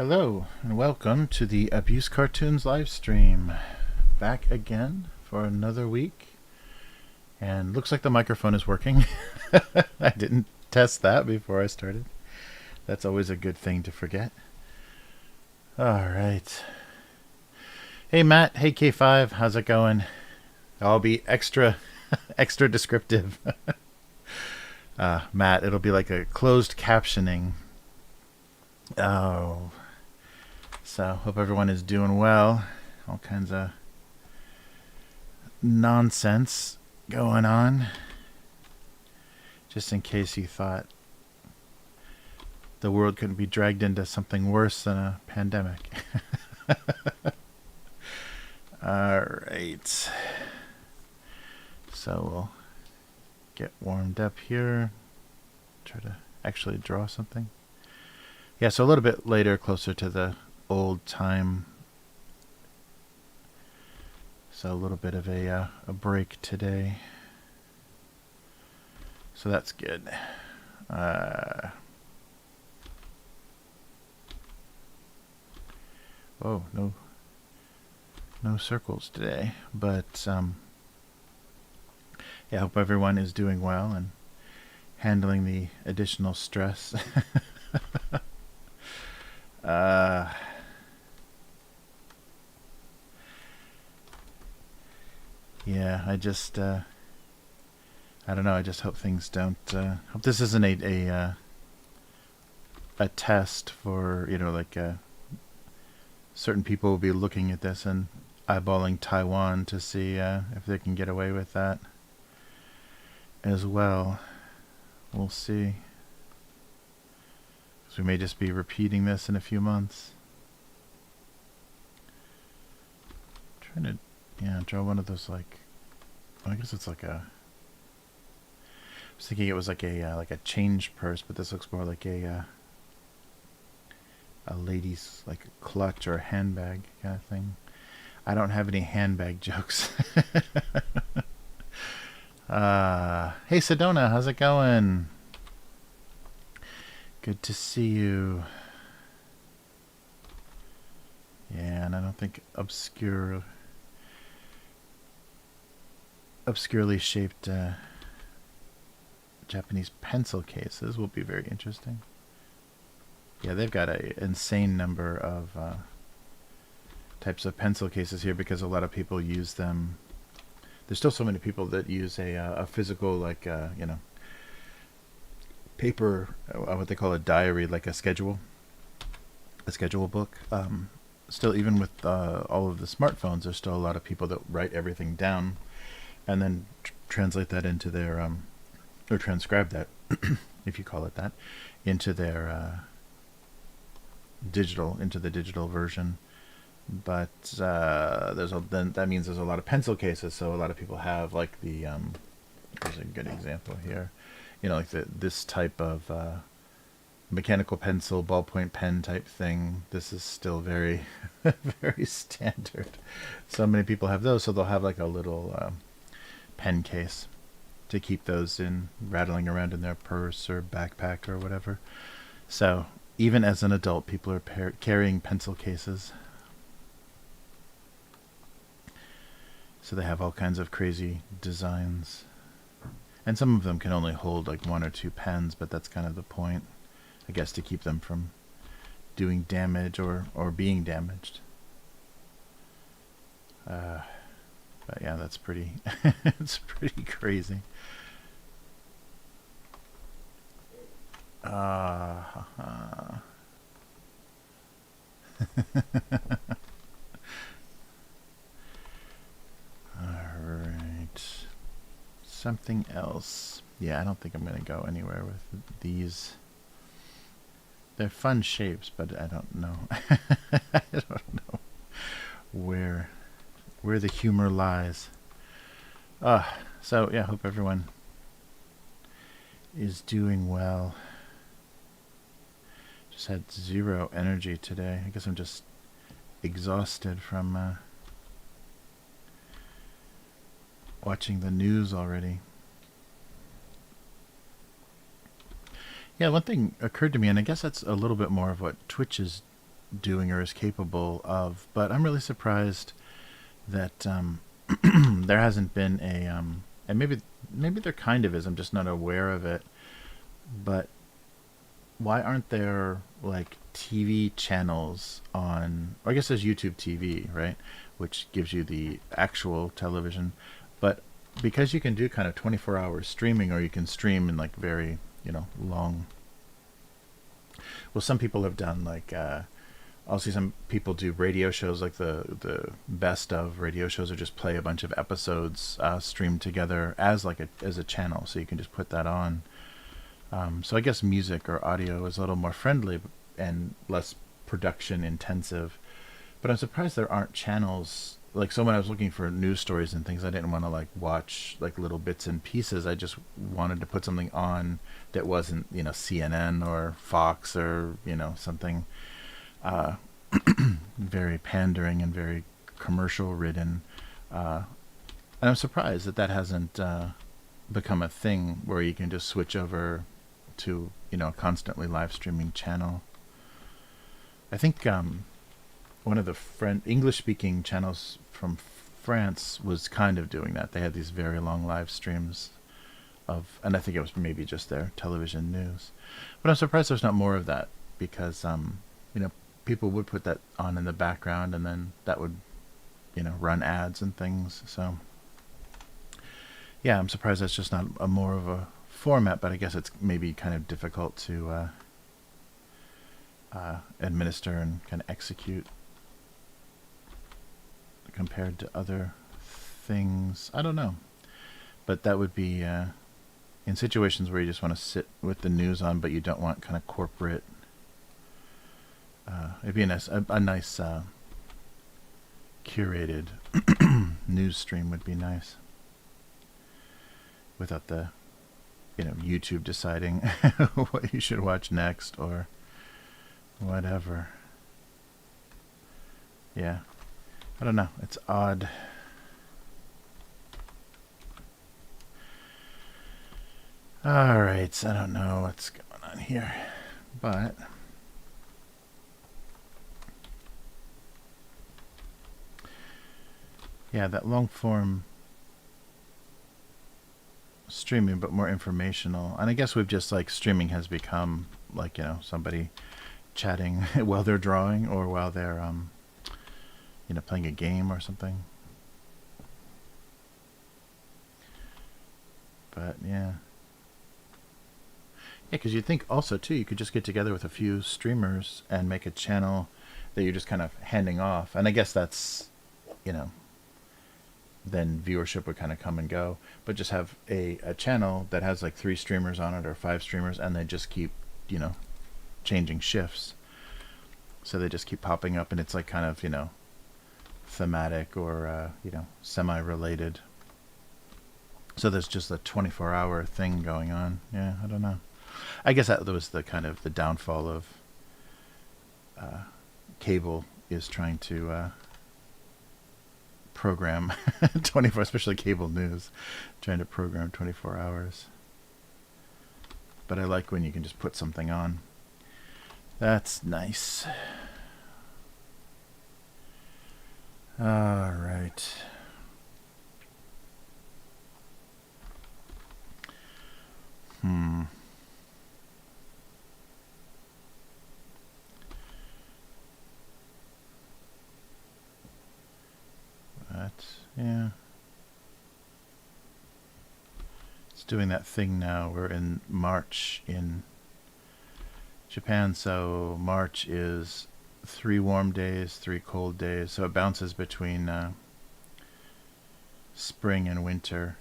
Hello, and welcome to the Abuse Cartoons live stream. Back again for another week. And looks like the microphone is working. I didn't test that before I started. That's always a good thing to forget. Alright. Hey Matt, hey K5, how's it going? I'll be extra descriptive. Matt, it'll be like a closed captioning. Oh. So, hope everyone is doing well. All kinds of nonsense going on. Just in case you thought the world couldn't be dragged into something worse than a pandemic. Alright. So, we'll get warmed up here. Try to actually draw something. Yeah, so a little bit later, closer to the old time. So a little bit of a break today. So that's good. Oh, no circles today. But yeah, I hope everyone is doing well and handling the additional stress. Yeah, I just, I don't know. I just hope things don't. Hope this isn't a test for, you know, like certain people will be looking at this and eyeballing Taiwan to see if they can get away with that as well. We'll see. Because we may just be repeating this in a few months. Trying to. Yeah, draw one of those, like, I guess it's like a, I was thinking it was like a change purse, but this looks more like a lady's, like, clutch or a handbag kind of thing. I don't have any handbag jokes. Hey Sedona, how's it going? Good to see you. Yeah, and I don't think obscurely shaped Japanese pencil cases will be very interesting. Yeah, they've got an insane number of types of pencil cases here because a lot of people use them. There's still so many people that use a physical, like, you know, paper, what they call a diary, like a schedule book. Still, even with all of the smartphones, there's still a lot of people that write everything down and then translate that into their, or transcribe that, if you call it that, into their into the digital version. But then that means there's a lot of pencil cases, so a lot of people have, like, the, there's a good example here, you know, like this type of mechanical pencil, ballpoint pen type thing. This is still very, very standard. So many people have those, so they'll have like a little pen case to keep those in, rattling around in their purse or backpack or whatever. So even as an adult, people are carrying pencil cases. So they have all kinds of crazy designs. And some of them can only hold like 1 or 2 pens, but that's kind of the point, I guess, to keep them from doing damage or being damaged. But yeah, that's pretty, it's pretty crazy. Alright. Something else. Yeah, I don't think I'm going to go anywhere with these. They're fun shapes, but I don't know. I don't know where the humor lies. So yeah, hope everyone is doing well. Just had 0 energy today. I guess I'm just exhausted from watching the news already. Yeah, one thing occurred to me, and I guess that's a little bit more of what Twitch is doing or is capable of. But I'm really surprised that there hasn't been a and maybe there kind of is. I'm just not aware of it. But why aren't there like TV channels on? Or I guess there's YouTube TV, right, which gives you the actual television. But because you can do kind of 24-hour streaming, or you can stream in like very long. Well, some people have done like I'll see some people do radio shows, like the best of radio shows, or just play a bunch of episodes streamed together as like as a channel, so you can just put that on. So I guess music or audio is a little more friendly and less production intensive. But I'm surprised there aren't channels. Like, so when I was looking for news stories and things, I didn't want to like watch like little bits and pieces. I just wanted to put something on that wasn't CNN or Fox or something very pandering and very commercial ridden. And I'm surprised that hasn't become a thing where you can just switch over to a constantly live streaming channel. I think one of the English speaking channels from France was kind of doing that. They had these very long live streams and I think it was maybe just their television news. But I'm surprised there's not more of that, because people would put that on in the background, and then that would run ads and things. So yeah, I'm surprised that's just not a more of a format, but I guess it's maybe kind of difficult to administer and kind of execute compared to other things. I don't know, but that would be in situations where you just want to sit with the news on, but you don't want kind of corporate. It'd be a nice curated news stream would be nice, without the YouTube deciding what you should watch next or whatever. Yeah, I don't know. It's odd. All right, I don't know what's going on here, but yeah, that long form streaming, but more informational. And I guess we've just like streaming has become like somebody chatting while they're drawing, or while they're playing a game or something. But yeah, because you'd think also too, you could just get together with a few streamers and make a channel that you're just kind of handing off. And I guess that's then viewership would kind of come and go. But just have a channel that has like 3 streamers on it, or 5 streamers, and they just keep changing shifts. So they just keep popping up, and it's like kind of thematic or semi-related. So there's just a 24-hour thing going on. Yeah, I don't know. I guess that was the kind of the downfall of cable, is trying to program 24, especially cable news, trying to program 24 hours. But I like when you can just put something on. That's nice. All right. But yeah, it's doing that thing now. We're in March in Japan, so March is 3 warm days, 3 cold days, so it bounces between spring and winter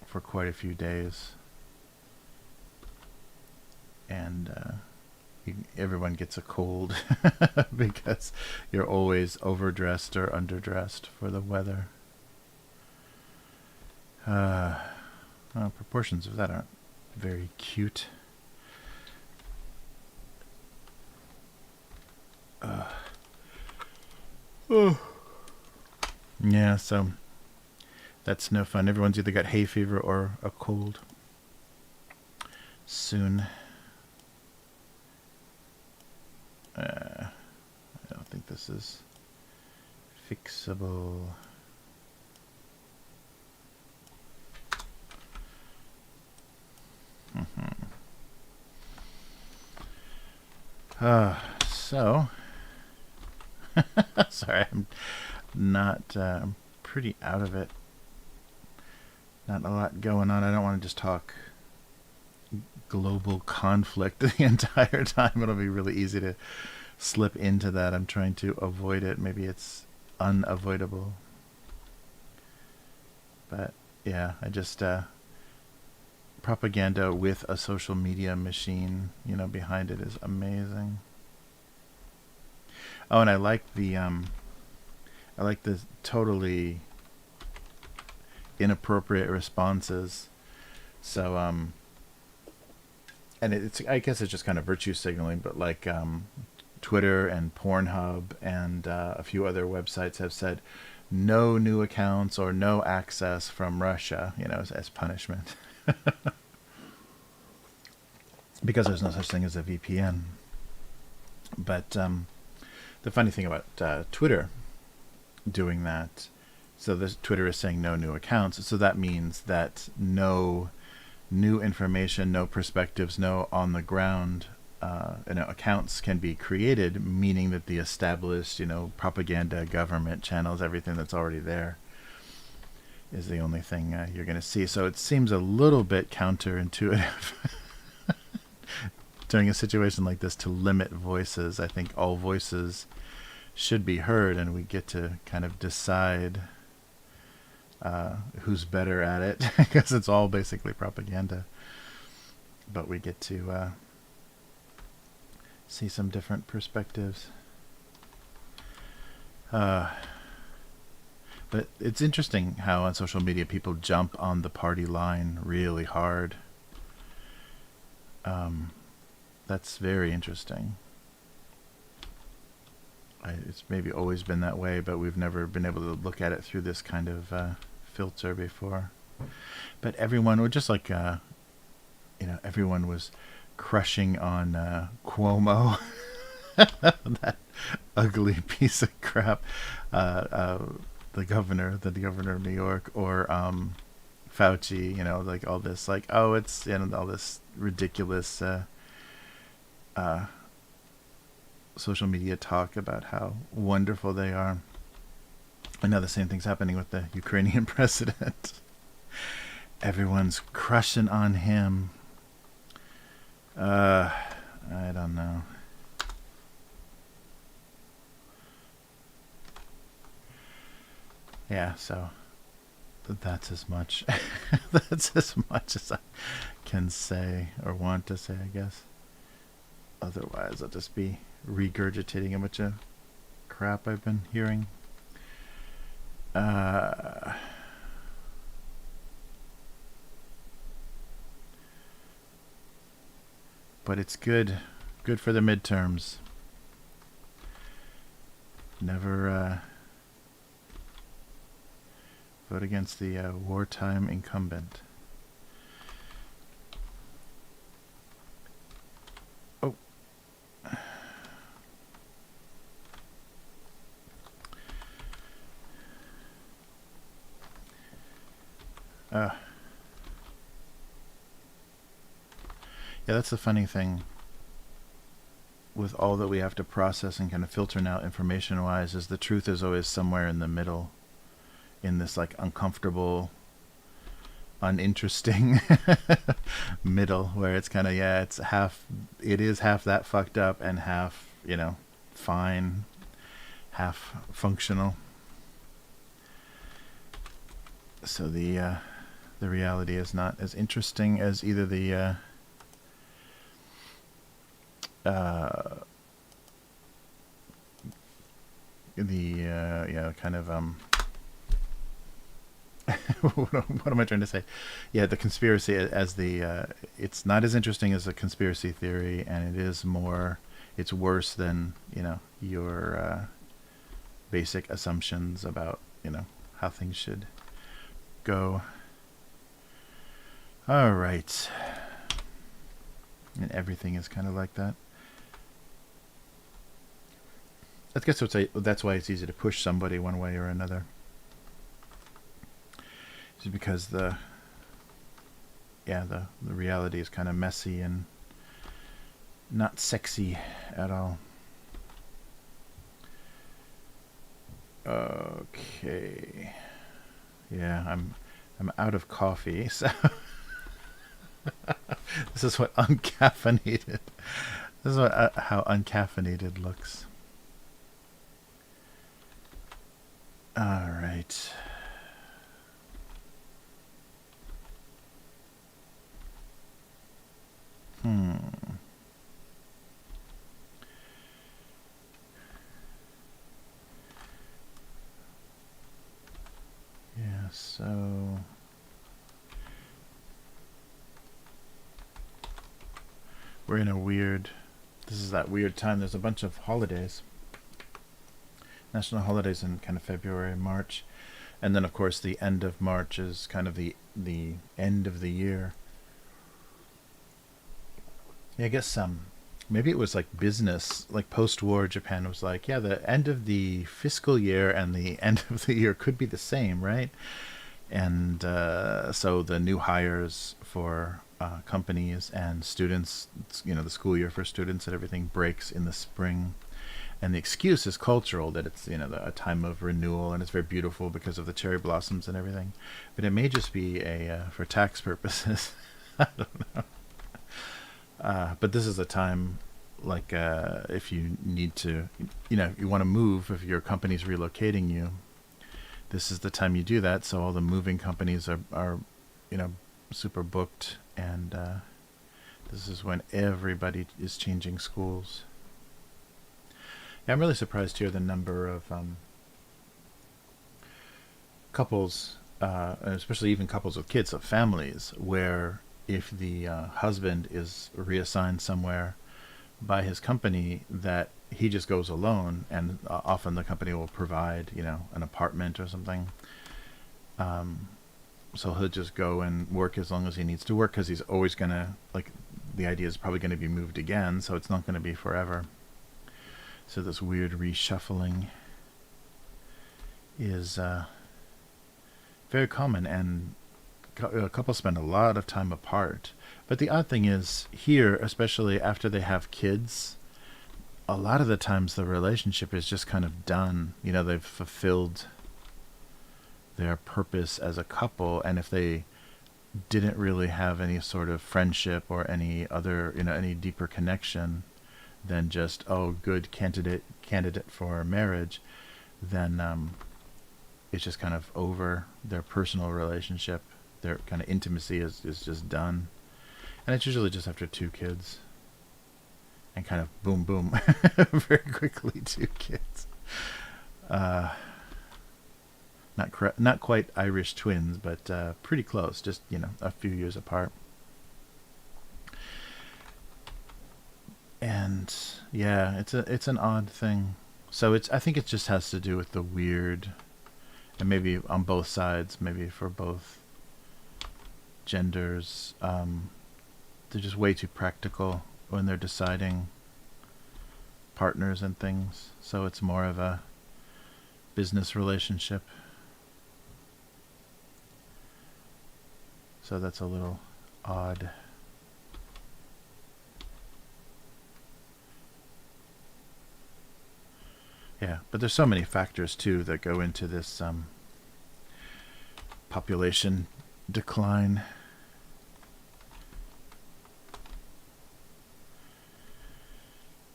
for quite a few days. And everyone gets a cold because you're always overdressed or underdressed for the weather. Proportions of that aren't very cute. Yeah, so that's no fun. Everyone's either got hay fever or a cold soon. think this is fixable. So, sorry, I'm not, I'm pretty out of it. Not a lot going on. I don't want to just talk global conflict the entire time. It'll be really easy to slip into that. I'm trying to avoid it. Maybe it's unavoidable. But yeah, I just, propaganda with a social media machine, behind it is amazing. Oh, and I like the totally inappropriate responses. So, and I guess it's just kind of virtue signaling, but like, Twitter and Pornhub and a few other websites have said no new accounts or no access from Russia, as punishment. Because there's no such thing as a VPN. But the funny thing about Twitter doing that, so Twitter is saying no new accounts, so that means that no new information, no perspectives, no on the ground accounts can be created, meaning that the established, propaganda, government channels, everything that's already there is the only thing you're going to see. So it seems a little bit counterintuitive during a situation like this to limit voices. I think all voices should be heard, and we get to kind of decide who's better at it, because it's all basically propaganda. But we get to see some different perspectives. But it's interesting how on social media people jump on the party line really hard. That's very interesting. It's maybe always been that way, but we've never been able to look at it through this kind of filter before. But everyone would just like, everyone was crushing on Cuomo, that ugly piece of crap, the governor of New York, or Fauci, like all this, like, oh, it's, all this ridiculous social media talk about how wonderful they are. And now the same thing's happening with the Ukrainian president. Everyone's crushing on him. I don't know. Yeah, so that's as much that's as much as I can say or want to say, I guess. Otherwise I'll just be regurgitating a bunch of crap I've been hearing. But it's good for the midterms. Never vote against the wartime incumbent. Oh. Yeah, that's the funny thing with all that we have to process and kind of filter now information-wise, is the truth is always somewhere in the middle, in this like uncomfortable, uninteresting middle, where it's kind of, it is half that fucked up and half, fine, half functional. So the reality is not as interesting as either the kind of what am I trying to say? Yeah, the conspiracy as the it's not as interesting as a conspiracy theory, and it's worse than your basic assumptions about how things should go. All right, and everything is kind of like that. I guess that's why it's easy to push somebody one way or another. Just because the reality is kind of messy and not sexy at all. Okay. Yeah, I'm out of coffee, so this is what uncaffeinated. This is what how uncaffeinated looks. All right. Yeah, so we're in a weird, this is that weird time. There's a bunch of holidays, national holidays in kind of February, March. And then, of course, the end of March is kind of the end of the year. Yeah, I guess maybe it was like business, like post-war Japan was like, yeah, the end of the fiscal year and the end of the year could be the same, right? And so the new hires for companies and students, the school year for students and everything breaks in the spring. And the excuse is cultural, that it's a time of renewal and it's very beautiful because of the cherry blossoms and everything. But it may just be for tax purposes. I don't know. But this is a time, like if you need to, you want to move, if your company's relocating you, this is the time you do that. So all the moving companies are super booked, and this is when everybody is changing schools. Yeah, I'm really surprised here the number of couples, especially even couples with kids, of families, where if the husband is reassigned somewhere by his company, that he just goes alone, and often the company will provide, an apartment or something. So he'll just go and work as long as he needs to work, because he's always going to, the idea is probably going to be moved again, so it's not going to be forever. So this weird reshuffling is very common, and couples spend a lot of time apart. But the odd thing is, here, especially after they have kids, a lot of the times the relationship is just kind of done. They've fulfilled their purpose as a couple, and if they didn't really have any sort of friendship or any other, any deeper connection than just, oh, good candidate for marriage, then it's just kind of over. Their personal relationship, their kind of intimacy is just done. And it's usually just after 2 kids. And kind of boom, boom, very quickly 2 kids. Not quite Irish twins, but pretty close, just, a few years apart. And yeah, it's an odd thing. So I think it just has to do with the weird, and maybe on both sides, maybe for both genders, they're just way too practical when they're deciding partners and things. So it's more of a business relationship. So that's a little odd. Yeah, but there's so many factors too that go into this population decline.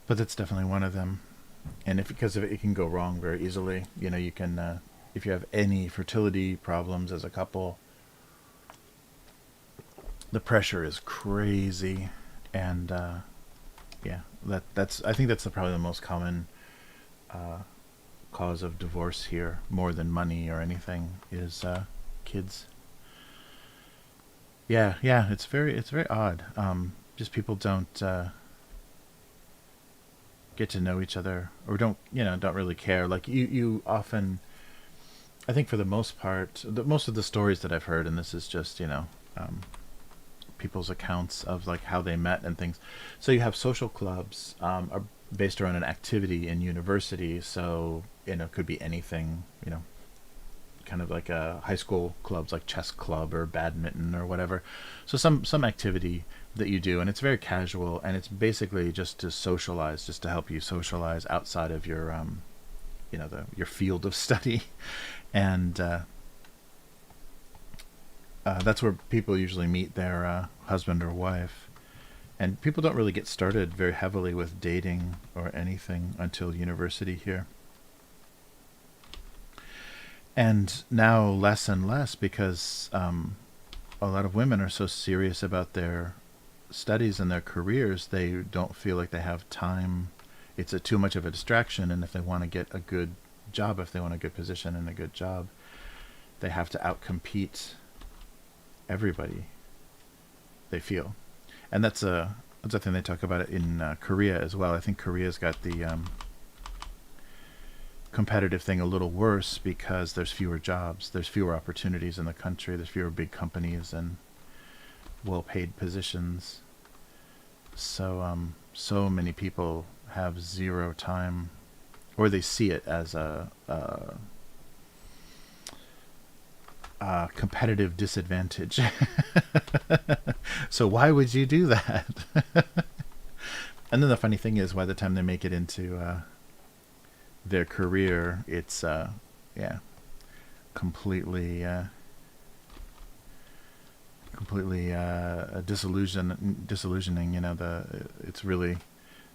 But that's definitely one of them. And because of it, it can go wrong very easily. You can, if you have any fertility problems as a couple, the pressure is crazy. And yeah, I think that's probably the most common cause of divorce here, more than money or anything, is kids. Yeah, it's very odd. Just people don't get to know each other, or don't really care. Like you often, I think for the most part, most of the stories that I've heard, and this is just people's accounts of like how they met and things. So you have social clubs, are based around an activity in university. So, it could be anything, kind of like high school clubs like chess club or badminton or whatever. So some activity that you do, and it's very casual, and it's basically just to socialize, just to help you socialize outside of your your field of study. And that's where people usually meet their husband or wife. And people don't really get started very heavily with dating or anything until university here. And now less and less, because a lot of women are so serious about their studies and their careers, they don't feel like they have time. It's too much of a distraction, and if they want to get a good job, if they want a good position and a good job, they have to outcompete everybody, they feel. And that's a thing they talk about it in Korea as well. I think Korea's got the competitive thing a little worse, because there's fewer jobs, there's fewer opportunities in the country, there's fewer big companies and well-paid positions. So so many people have zero time, or they see it as a competitive disadvantage. So why would you do that? And then the funny thing is, by the time they make it into their career, it's completely disillusioning. It's really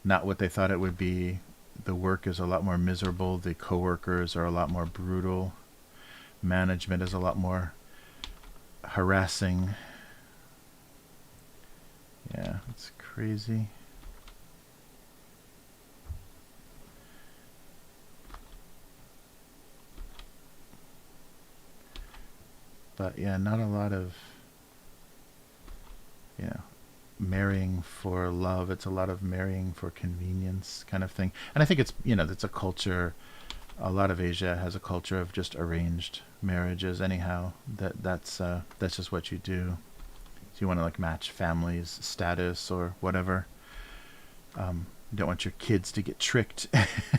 not what they thought it would be. The work is a lot more miserable. The coworkers are a lot more brutal. Management is a lot more harassing. Yeah, it's crazy. But yeah, not a lot of, marrying for love. It's a lot of marrying for convenience kind of thing. And I think it's, it's a culture. A lot of Asia has a culture of just arranged marriages. Anyhow, that's just what you do. So you want to like match families' status or whatever. You don't want your kids to get tricked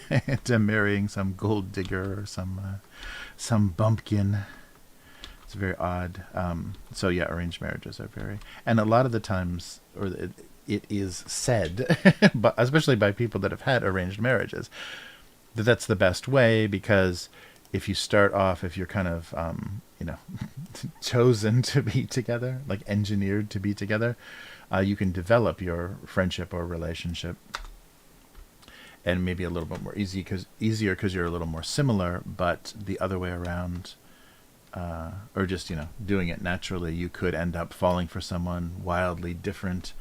into marrying some gold digger or some bumpkin. It's very odd. So yeah, arranged marriages are very, and a lot of the times, or it is said, but especially by people that have had arranged marriages, that's the best way, because if you're kind of chosen to be together, like engineered to be together, you can develop your friendship or relationship, and maybe a little bit more easier because you're a little more similar. But the other way around, or just doing it naturally, you could end up falling for someone wildly different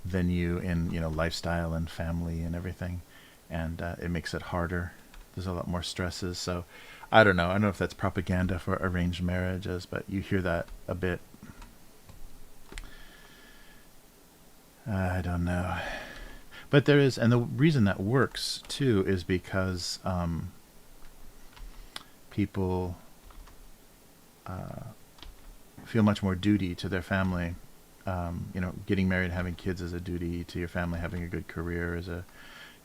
than you in lifestyle and family and everything, and it makes it harder. There's a lot more stresses. So I don't know if that's propaganda for arranged marriages, but you hear that a bit. I don't know. But there is, and the reason that works too is because people feel much more duty to their family. Getting married, having kids is a duty to your family. Having a good career is a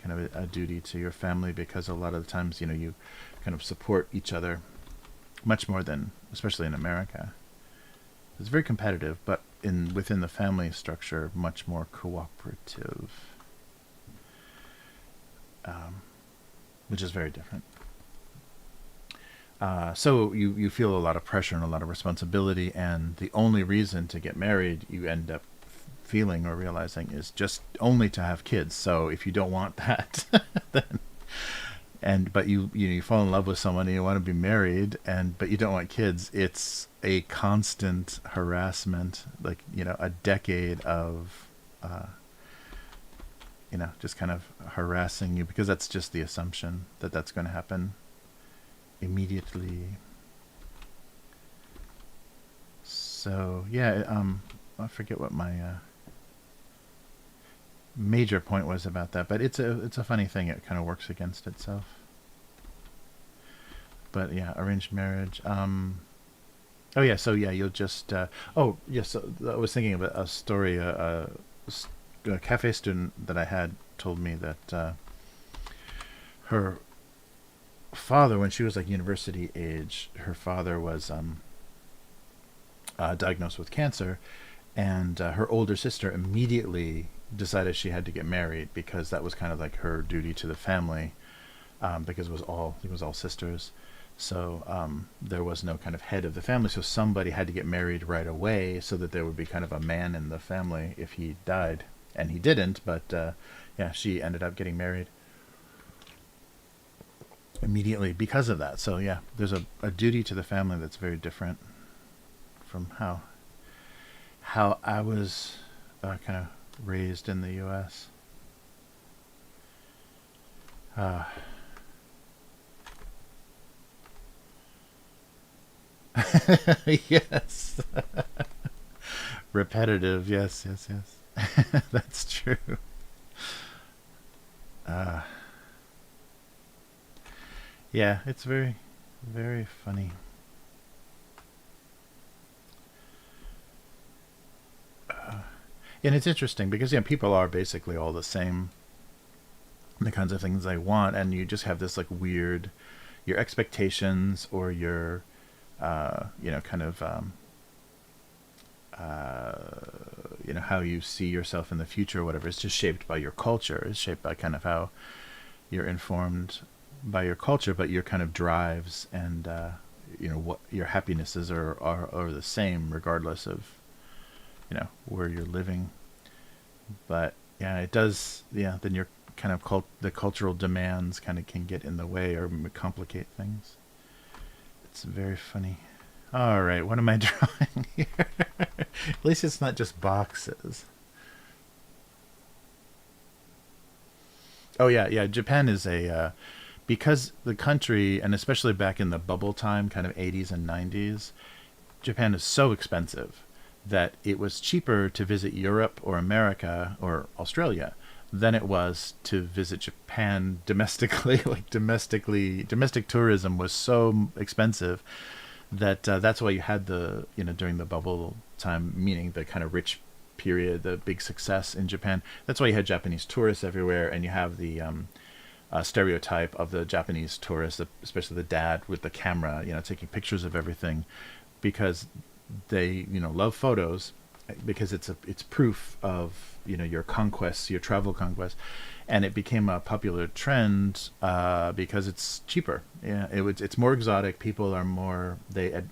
kind of a duty to your family, because a lot of the times, you kind of support each other much more than, especially in America. It's very competitive, but within the family structure, much more cooperative, which is very different. So you feel a lot of pressure and a lot of responsibility, and the only reason to get married, you end up feeling or realizing, is just only to have kids. So if you don't want that, but you fall in love with someone and you want to be married, but you don't want kids, it's a constant harassment, like a decade of just kind of harassing you, because that's just the assumption that that's going to happen immediately. So yeah, I forget what my major point was about that, but it's a funny thing. It kind of works against itself. But yeah, arranged marriage. Oh yeah, so yeah, you'll just. Oh yes, so I was thinking of a story. A cafe student that I had told me that her father, when she was like university age, her father was diagnosed with cancer, and her older sister immediately decided she had to get married because that was kind of like her duty to the family, because it was all sisters. So there was no kind of head of the family, so somebody had to get married right away so that there would be kind of a man in the family if he died, and he didn't. But yeah, she ended up getting married immediately because of that. So yeah, there's a duty to the family that's very different from how I was kind of raised in the U.S. Uh, yes. Repetitive. Yes, yes, yes. That's true. Uh, yeah, it's very, very funny. And it's interesting because yeah, people are basically all the same, the kinds of things they want, and you just have this like weird, your expectations or your, kind of, uh, how you see yourself in the future or whatever. It's just shaped by your culture. It's shaped by kind of how you're informed by your culture, but your kind of drives and, what your happinesses are the same regardless of, where you're living. But yeah, it does. Yeah, then your kind of the cultural demands kind of can get in the way or complicate things. It's very funny. All right, what am I drawing here? At least it's not just boxes. Oh yeah, yeah. Japan is because the country, and especially back in the bubble time, kind of 80s and 90s, Japan is so expensive that it was cheaper to visit Europe or America or Australia than it was to visit Japan domestically. Like domestic tourism was so expensive that that's why you had during the bubble time, meaning the kind of rich period, the big success in Japan. That's why you had Japanese tourists everywhere, and you have the stereotype of the Japanese tourist, especially the dad with the camera, taking pictures of everything, because they love photos, because it's proof of your conquests, your travel conquests, and it became a popular trend because it's cheaper. Yeah, it's more exotic. People are more, they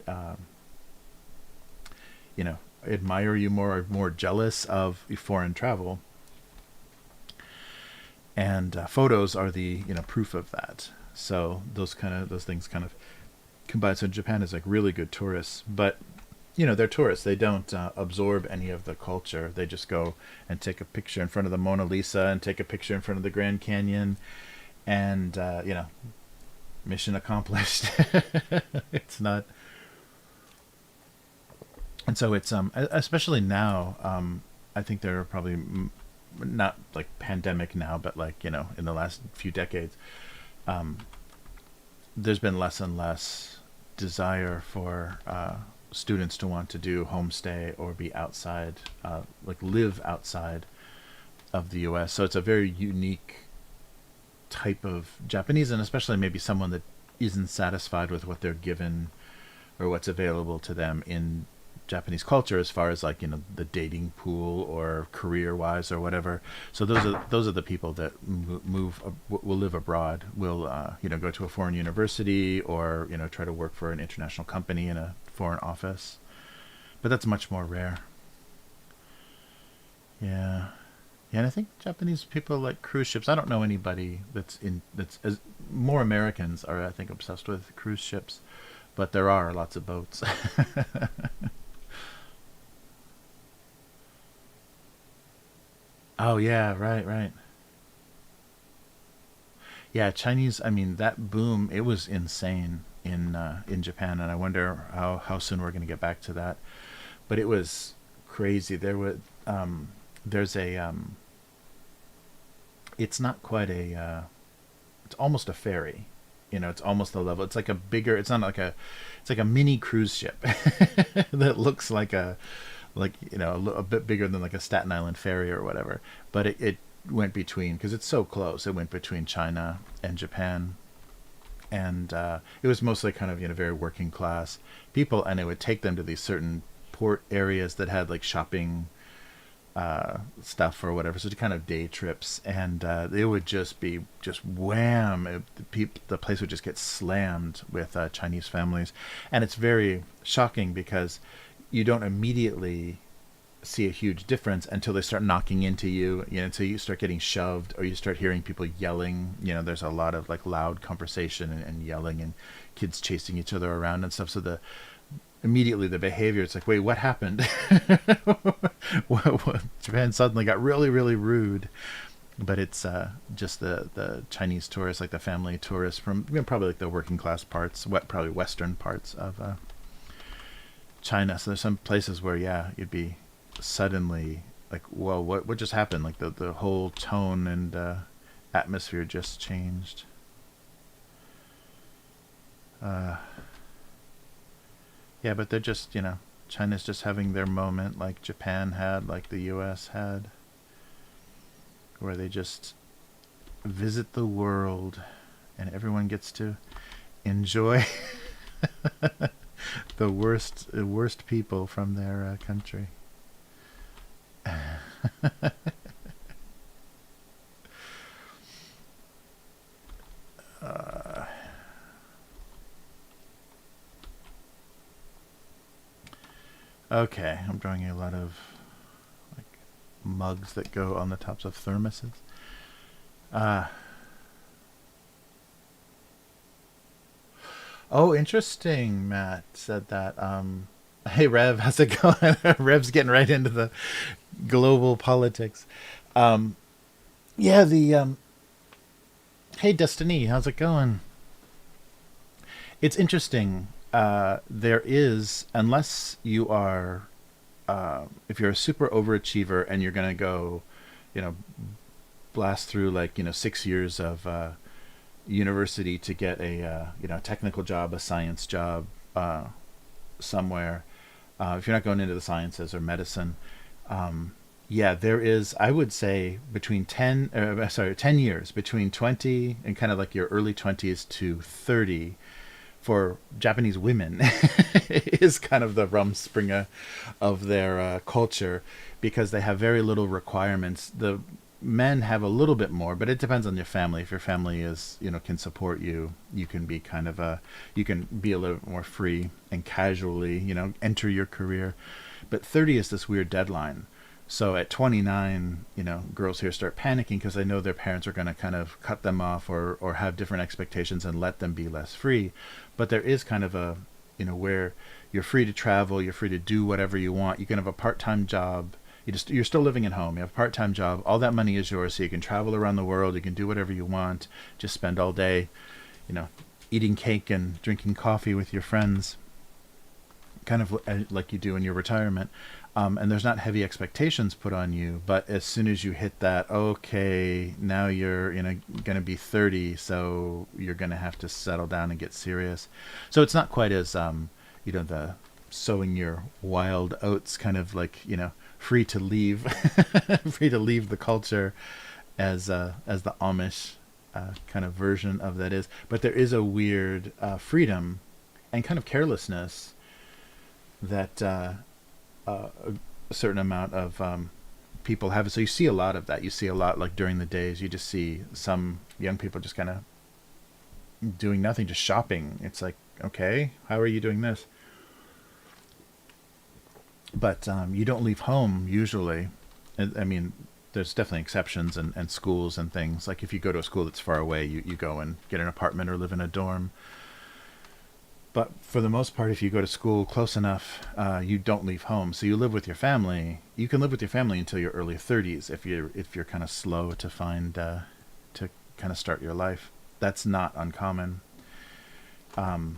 admire you more, are more jealous of foreign travel, and photos are the proof of that. So those things kind of combine. So Japan is like really good tourists, but they're tourists. They don't absorb any of the culture. They just go and take a picture in front of the Mona Lisa and take a picture in front of the Grand Canyon, and mission accomplished. It's not, and so it's especially now. I think there are probably not like pandemic now, but like in the last few decades, there's been less and less desire for students to want to do homestay or be outside, like live outside of the U.S. So it's a very unique type of Japanese, and especially maybe someone that isn't satisfied with what they're given or what's available to them in Japanese culture, as far as like the dating pool or career wise or whatever. So those are the people that will live abroad, will go to a foreign university, or try to work for an international company in a foreign office. But that's much more rare. Yeah. Yeah, and I think Japanese people like cruise ships. I don't know anybody that's as more Americans are, I think, obsessed with cruise ships, but there are lots of boats. Oh yeah, right, right. Yeah, Chinese. I mean, that boom, it was insane in Japan, and I wonder how soon we're going to get back to that. But it was crazy. There's a it's not quite a it's almost a ferry. It's almost the level. It's like a bigger. It's not like a. It's like a mini cruise ship that looks like a, like a bit bigger than like a Staten Island ferry or whatever. But it went between, because it's so close, it went between China and Japan. And it was mostly kind of, very working class people, and it would take them to these certain port areas that had like shopping stuff or whatever, so kind of day trips, and it would just be just wham, the place would just get slammed with Chinese families. And it's very shocking because you don't immediately see a huge difference until they start knocking into you, until you start getting shoved, or you start hearing people yelling. There's a lot of like loud conversation and yelling, and kids chasing each other around and stuff. So immediately the behavior, it's like, wait, what happened? Japan suddenly got really, really rude. But it's just the Chinese tourists, like the family tourists from probably like the working class parts, probably western parts of China. So there's some places where, you'd be suddenly like, whoa, what just happened? Like the whole tone and atmosphere just changed. But they're just, China's just having their moment like Japan had, like the US had, where they just visit the world and everyone gets to enjoy the worst people from their country. Okay, I'm drawing a lot of like mugs that go on the tops of thermoses. Oh, interesting. Matt said that. Hey, Rev, how's it going? Rev's getting right into the global politics. Um, yeah, hey, Destiny, how's it going? It's interesting. There is, unless you are, if you're a super overachiever and you're going to go, you know, blast through like, 6 years of university to get a, technical job, a science job somewhere. If you're not going into the sciences or medicine, there is, I would say, between 10 years, between 20 and kind of like your early 20s to 30 for Japanese women is kind of the Rumspringa of their culture, because they have very little requirements. The men have a little bit more, but it depends on your family. If your family is, can support you, you can be kind of you can be a little bit more free and casually, enter your career. But 30 is this weird deadline. So at 29, girls here start panicking because they know their parents are going to kind of cut them off or have different expectations and let them be less free. But there is kind of a, where you're free to travel, you're free to do whatever you want. You can have a part-time job. You're still living at home. You have a part-time job. All that money is yours, so you can travel around the world. You can do whatever you want. Just spend all day, eating cake and drinking coffee with your friends, kind of like you do in your retirement. And there's not heavy expectations put on you. But as soon as you hit that, okay, now you're going to be 30, so you're going to have to settle down and get serious. So it's not quite as, the sowing your wild oats kind of like, free to leave, free to leave the culture as the Amish kind of version of that is. But there is a weird freedom and kind of carelessness that a certain amount of people have. So you see a lot of that. You see a lot like during the days. You just see some young people just kind of doing nothing, just shopping. It's like, okay, how are you doing this? But you don't leave home usually. I mean, there's definitely exceptions and schools and things. Like if you go to a school that's far away, you go and get an apartment or live in a dorm. But for the most part, if you go to school close enough, you don't leave home. So you live with your family. You can live with your family until your early 30s if you're kind of slow to find to kind of start your life. That's not uncommon. But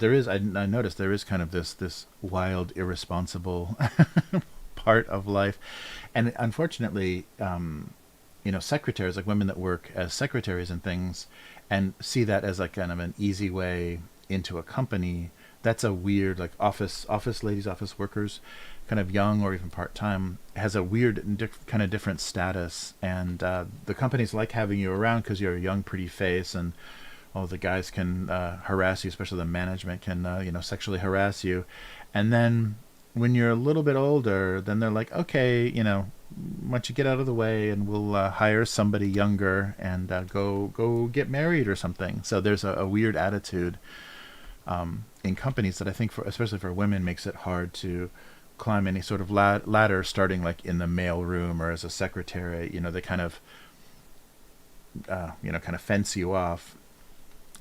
there is, I noticed there is kind of this wild, irresponsible part of life. And unfortunately, secretaries, like women that work as secretaries and things, and see that as like kind of an easy way into a company, that's a weird, like, office ladies, office workers, kind of young or even part-time, has a weird kind of different status. And the companies like having you around because you're a young pretty face, and all the guys can harass you, especially the management can sexually harass you. And then when you're a little bit older, then they're like, okay, why don't you get out of the way, and we'll hire somebody younger and go get married or something. So there's a weird attitude in companies that I think, especially for women, makes it hard to climb any sort of ladder, starting like in the mail room or as a secretary. They kind of fence you off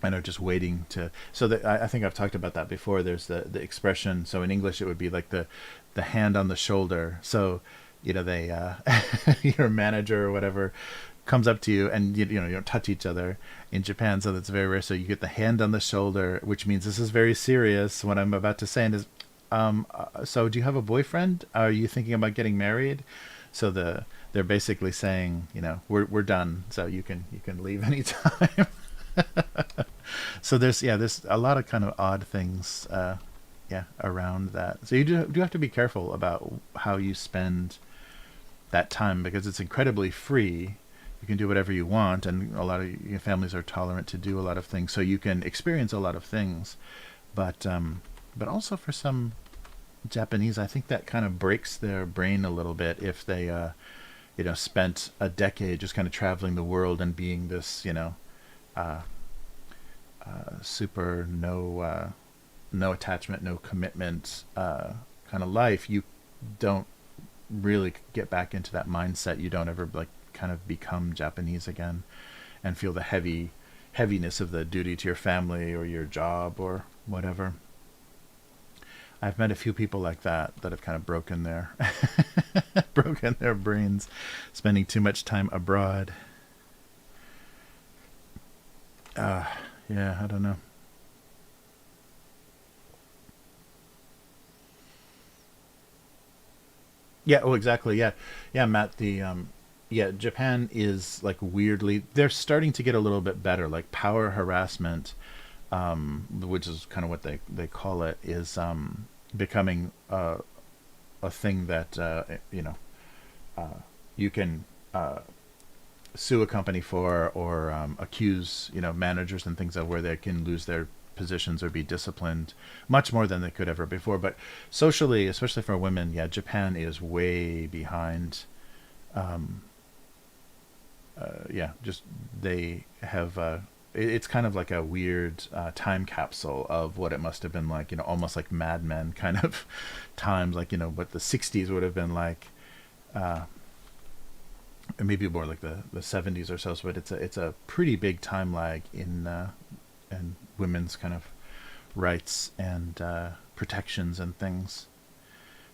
and are just waiting to. So I think I've talked about that before. There's the expression. So in English, it would be like the hand on the shoulder. So they your manager or whatever comes up to you, and you don't touch each other in Japan, so that's very rare. So you get the hand on the shoulder, which means this is very serious. What I'm about to say is, so do you have a boyfriend? Are you thinking about getting married? So they're basically saying, we're done, so you can leave anytime. So there's a lot of kind of odd things around that. So you do have to be careful about how you spend that time, because it's incredibly free. You can do whatever you want, and a lot of families are tolerant to do a lot of things, so you can experience a lot of things. But also for some Japanese, I think that kind of breaks their brain a little bit if they spent a decade just kind of traveling the world and being this super no attachment, no commitment kind of life. You don't really get back into that mindset. You don't ever kind of become Japanese again and feel the heaviness of the duty to your family or your job or whatever. I've met a few people like that have kind of broken their brains, spending too much time abroad. I don't know. Yeah, oh, exactly. Yeah, Matt, Japan is like weirdly, they're starting to get a little bit better. Like power harassment, which is kind of what they call it, is becoming a thing that you can sue a company for, or accuse managers and things of, where they can lose their positions or be disciplined much more than they could ever before. But socially, especially for women, Japan is way behind. Just they have it's kind of like a weird time capsule of what it must have been like, almost like Mad Men kind of times, like what the 60s would have been like, maybe more like the 70s or so. But it's a pretty big time lag in women's kind of rights and protections and things.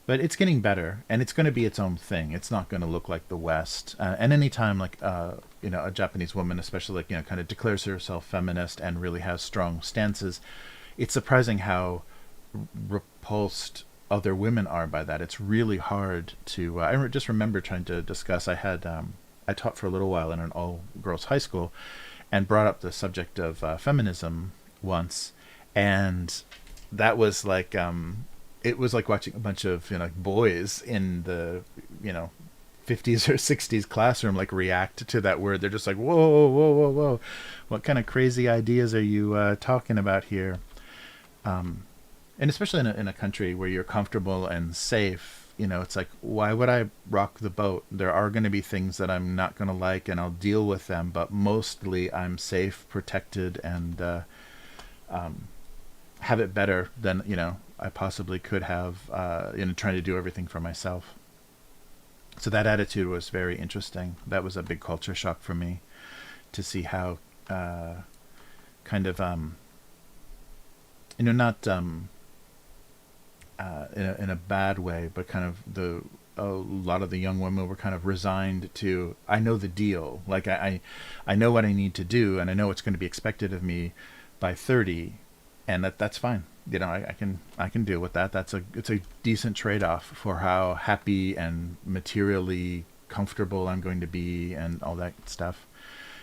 But it's getting better, and it's going to be its own thing. It's not going to look like the West. And anytime a Japanese woman, especially kind of declares herself feminist and really has strong stances, it's surprising how repulsed other women are by that. It's really hard to. I just remember trying to discuss. I taught for a little while in an all-girls high school, and brought up the subject of feminism once, and that was like. It was like watching a bunch of boys in the 50s or 60s classroom react to that word. They're just like, whoa, what kind of crazy ideas are you talking about here? And especially in a country where you're comfortable and safe, it's like, why would I rock the boat? There are going to be things that I'm not going to like, and I'll deal with them, but mostly I'm safe, protected, and have it better than I possibly could have, trying to do everything for myself. So that attitude was very interesting. That was a big culture shock for me, to see how kind of not in a bad way, but kind of a lot of the young women were kind of resigned to, I know the deal. Like I know what I need to do, and I know what's going to be expected of me by 30, and that's fine. I can deal with that. It's a decent trade-off for how happy and materially comfortable I'm going to be, and all that stuff,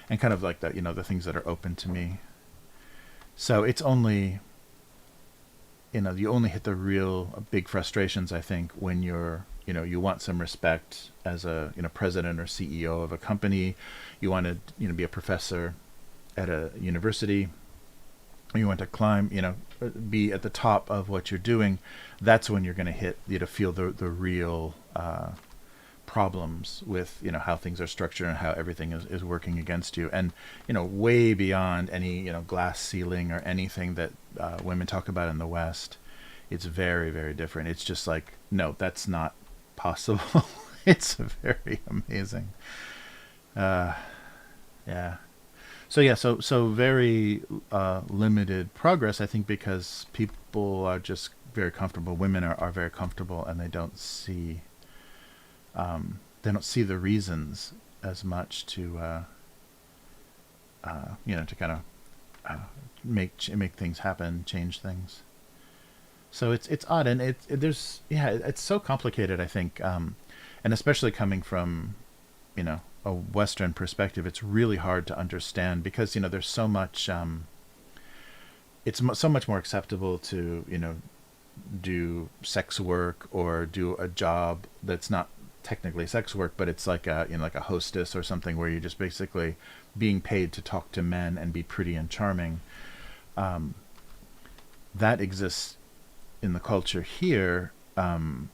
and kind of like the things that are open to me. So it's only you only hit the real big frustrations, I think, when you want some respect as a, president or CEO of a company. You want to, be a professor at a university. You want to climb, be at the top of what you're doing. That's when you're going to feel the real problems with, how things are structured and how everything is working against you. And, way beyond any, glass ceiling or anything that women talk about in the West, it's very, very different. It's just like, no, that's not possible. It's very amazing. Yeah. So very limited progress, I think, because people are just very comfortable. Women are very comfortable, and they don't see the reasons as much to to kind of make things happen, change things. So it's odd, and it's so complicated, I think, and especially coming from a Western perspective, it's really hard to understand because there's so much. So much more acceptable to do sex work or do a job that's not technically sex work, but it's like a like a hostess or something where you're just basically being paid to talk to men and be pretty and charming. That exists in the culture here, and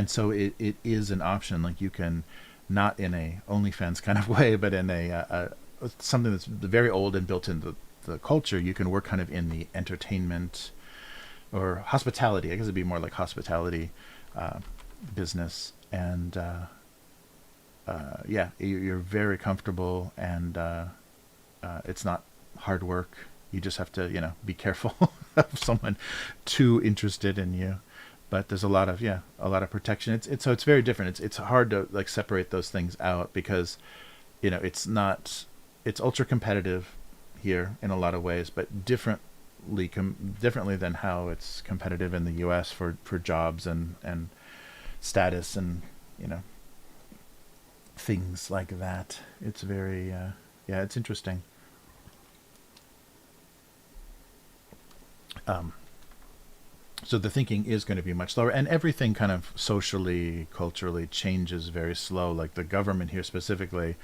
so it is an option. Like you can, not in a OnlyFans kind of way, but in a something that's very old and built into the culture. You can work kind of in the entertainment or hospitality. I guess it'd be more like hospitality business, and you're very comfortable, and it's not hard work. You just have to be careful of someone too interested in you. But there's a lot of protection. It's very different. It's hard to like separate those things out because it's ultra competitive here in a lot of ways, but differently than how it's competitive in the U.S. for jobs and status and things like that. It's very it's interesting. So the thinking is going to be much slower, and everything kind of socially, culturally changes very slow. Like the government here specifically,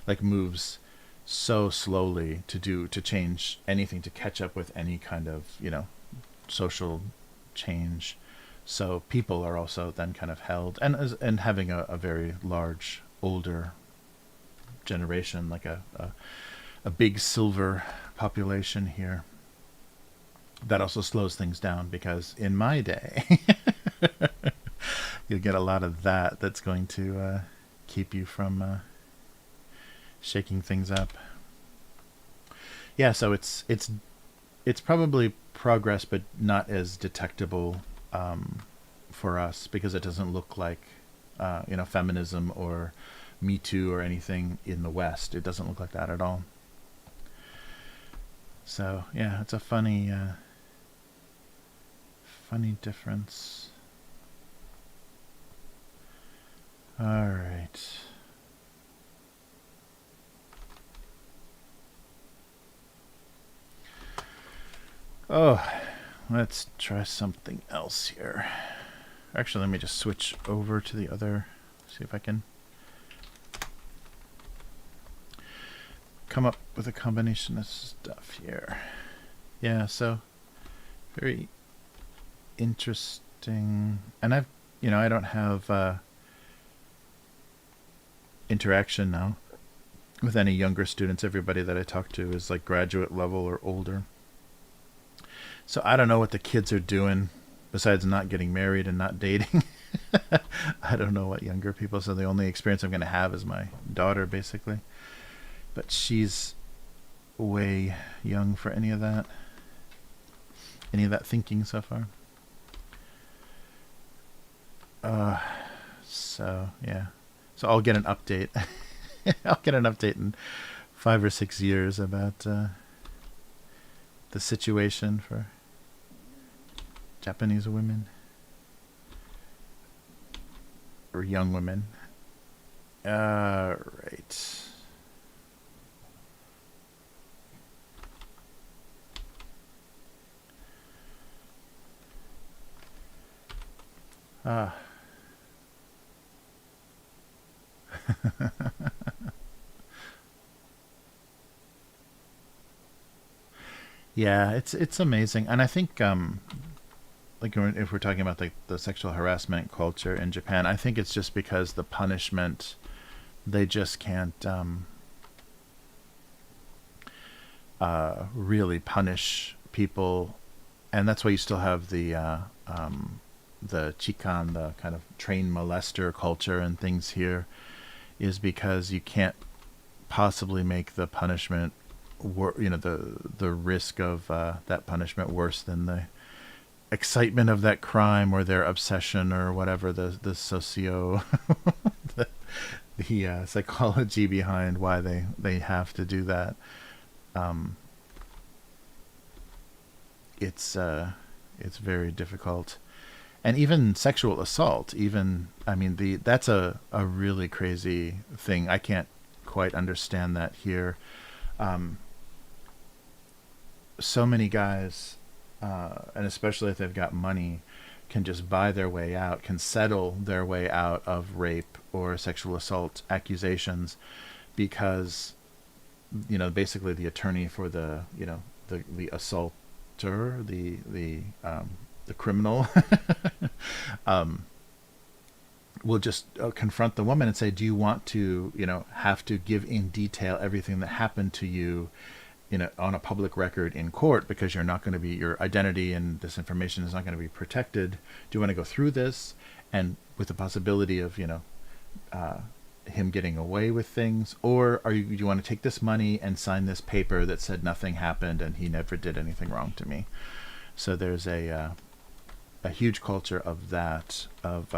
like moves so slowly to change anything, to catch up with any kind of social change. So people are also then kind of held, and having a very large older generation, like a big silver population here. That also slows things down because in my day, you'll get a lot of that's going to keep you from shaking things up. Yeah, so it's probably progress, but not as detectable for us because it doesn't look like feminism or Me Too or anything in the West. It doesn't look like that at all. So yeah, it's a funny difference. All right. Oh, let's try something else here. Actually, let me just switch over to the other, see if I can come up with a combination of stuff here. Yeah, so very interesting. And I don't have interaction now with any younger students. Everybody that I talk to is like graduate level or older. So I don't know what the kids are doing besides not getting married and not dating. I don't know what younger people, so the only experience I'm going to have is my daughter, basically. But she's way young for any of that thinking so far. So yeah. So I'll get an update. I'll get an update in 5 or 6 years about the situation for Japanese women or young women. Right. Uh, yeah, it's amazing, and I think like if we're talking about the sexual harassment culture in Japan, I think it's just because the punishment, they just can't really punish people, and that's why you still have the chikan, the kind of trained molester culture and things here, is because you can't possibly make the punishment, the risk of that punishment worse than the excitement of that crime or their obsession or whatever the socio the, the psychology behind why they have to do that. Um, it's very difficult, and even sexual assault. Even I mean that's a really crazy thing. I can't quite understand that here. Um, so many guys, and especially if they've got money, can just buy their way out, can settle their way out of rape or sexual assault accusations, because basically the attorney for the assaulter, the criminal, um, will just confront the woman and say, "Do you want to have to give in detail everything that happened to you?" On a public record in court, because you're not going to be, your identity and this information is not going to be protected. Do you want to go through this, and with the possibility of him getting away with things, or do you want to take this money and sign this paper that said nothing happened and he never did anything wrong to me? So there's a huge culture of that, of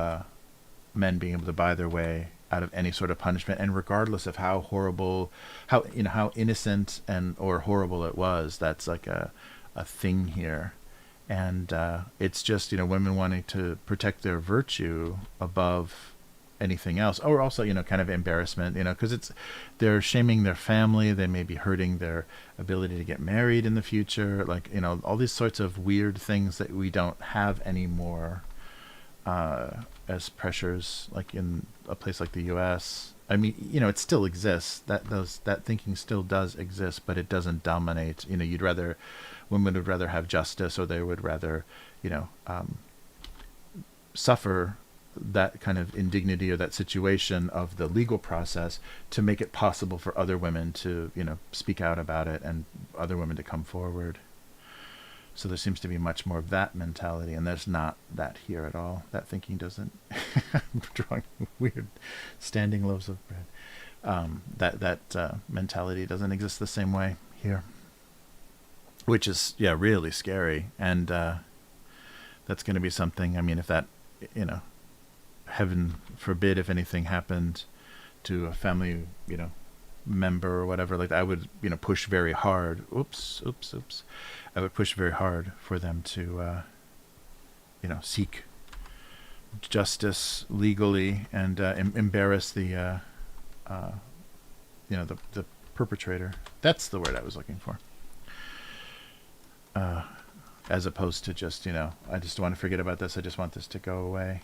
men being able to buy their way out of any sort of punishment, and regardless of how horrible, how innocent and or horrible it was, that's like a thing here. And it's just women wanting to protect their virtue above anything else, or also kind of embarrassment, because they're shaming their family, they may be hurting their ability to get married in the future, like all these sorts of weird things that we don't have anymore as pressures, like in a place like the U.S. I mean, it still exists. That thinking still does exist, but it doesn't dominate. Women would rather have justice, or they would rather, suffer that kind of indignity or that situation of the legal process to make it possible for other women to, speak out about it, and other women to come forward. So there seems to be much more of that mentality, and there's not that here at all. That thinking doesn't. I'm drawing weird standing loaves of bread. That mentality doesn't exist the same way here, which is really scary. And that's going to be something. I mean, if that, heaven forbid, if anything happened to a family, member or whatever, like I would, push very hard. Oops. I would push very hard for them to, seek justice legally, and embarrass the perpetrator. That's the word I was looking for. As opposed to just, I just want to forget about this. I just want this to go away.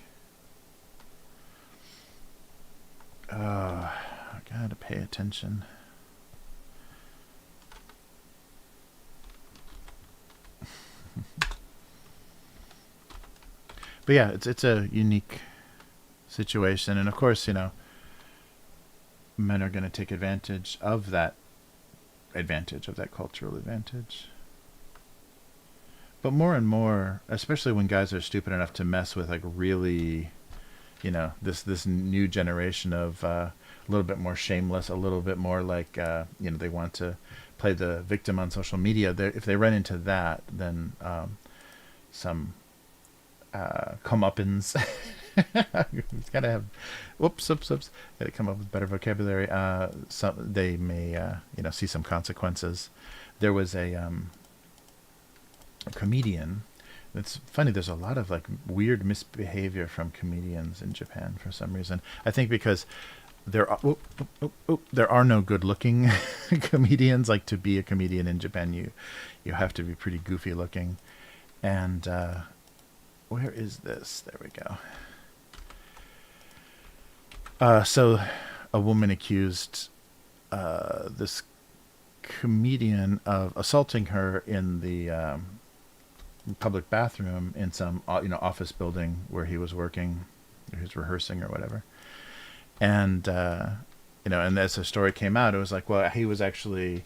I gotta pay attention. But yeah, it's a unique situation, and of course, men are going to take advantage of that cultural advantage. But more and more, especially when guys are stupid enough to mess with like really, this new generation of a little bit more shameless, a little bit more like they want to play the victim on social media. If they run into that, then some comeuppance. It's gotta have, whoops. Gotta come up with better vocabulary. They may, see some consequences. There was a comedian. It's funny. There's a lot of like weird misbehavior from comedians in Japan for some reason. I think because there are no good-looking comedians. Like, to be a comedian in Japan, you have to be pretty goofy looking. And where is this? There we go. So a woman accused this comedian of assaulting her in the public bathroom in some office building where he was working, or he was rehearsing or whatever. And and as the story came out, it was like, well, he was actually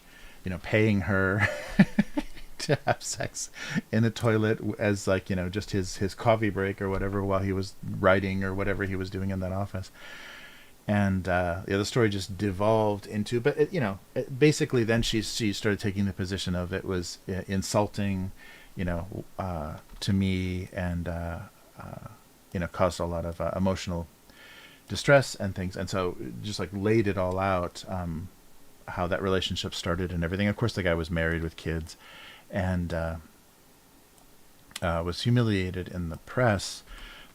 paying her to have sex in a toilet as like just his coffee break or whatever while he was writing or whatever he was doing in that office. And the story just devolved into, but basically then she started taking the position of it was insulting, to me, and caused a lot of emotional distress and things, and so just like laid it all out, how that relationship started and everything. Of course, the guy was married with kids, and was humiliated in the press,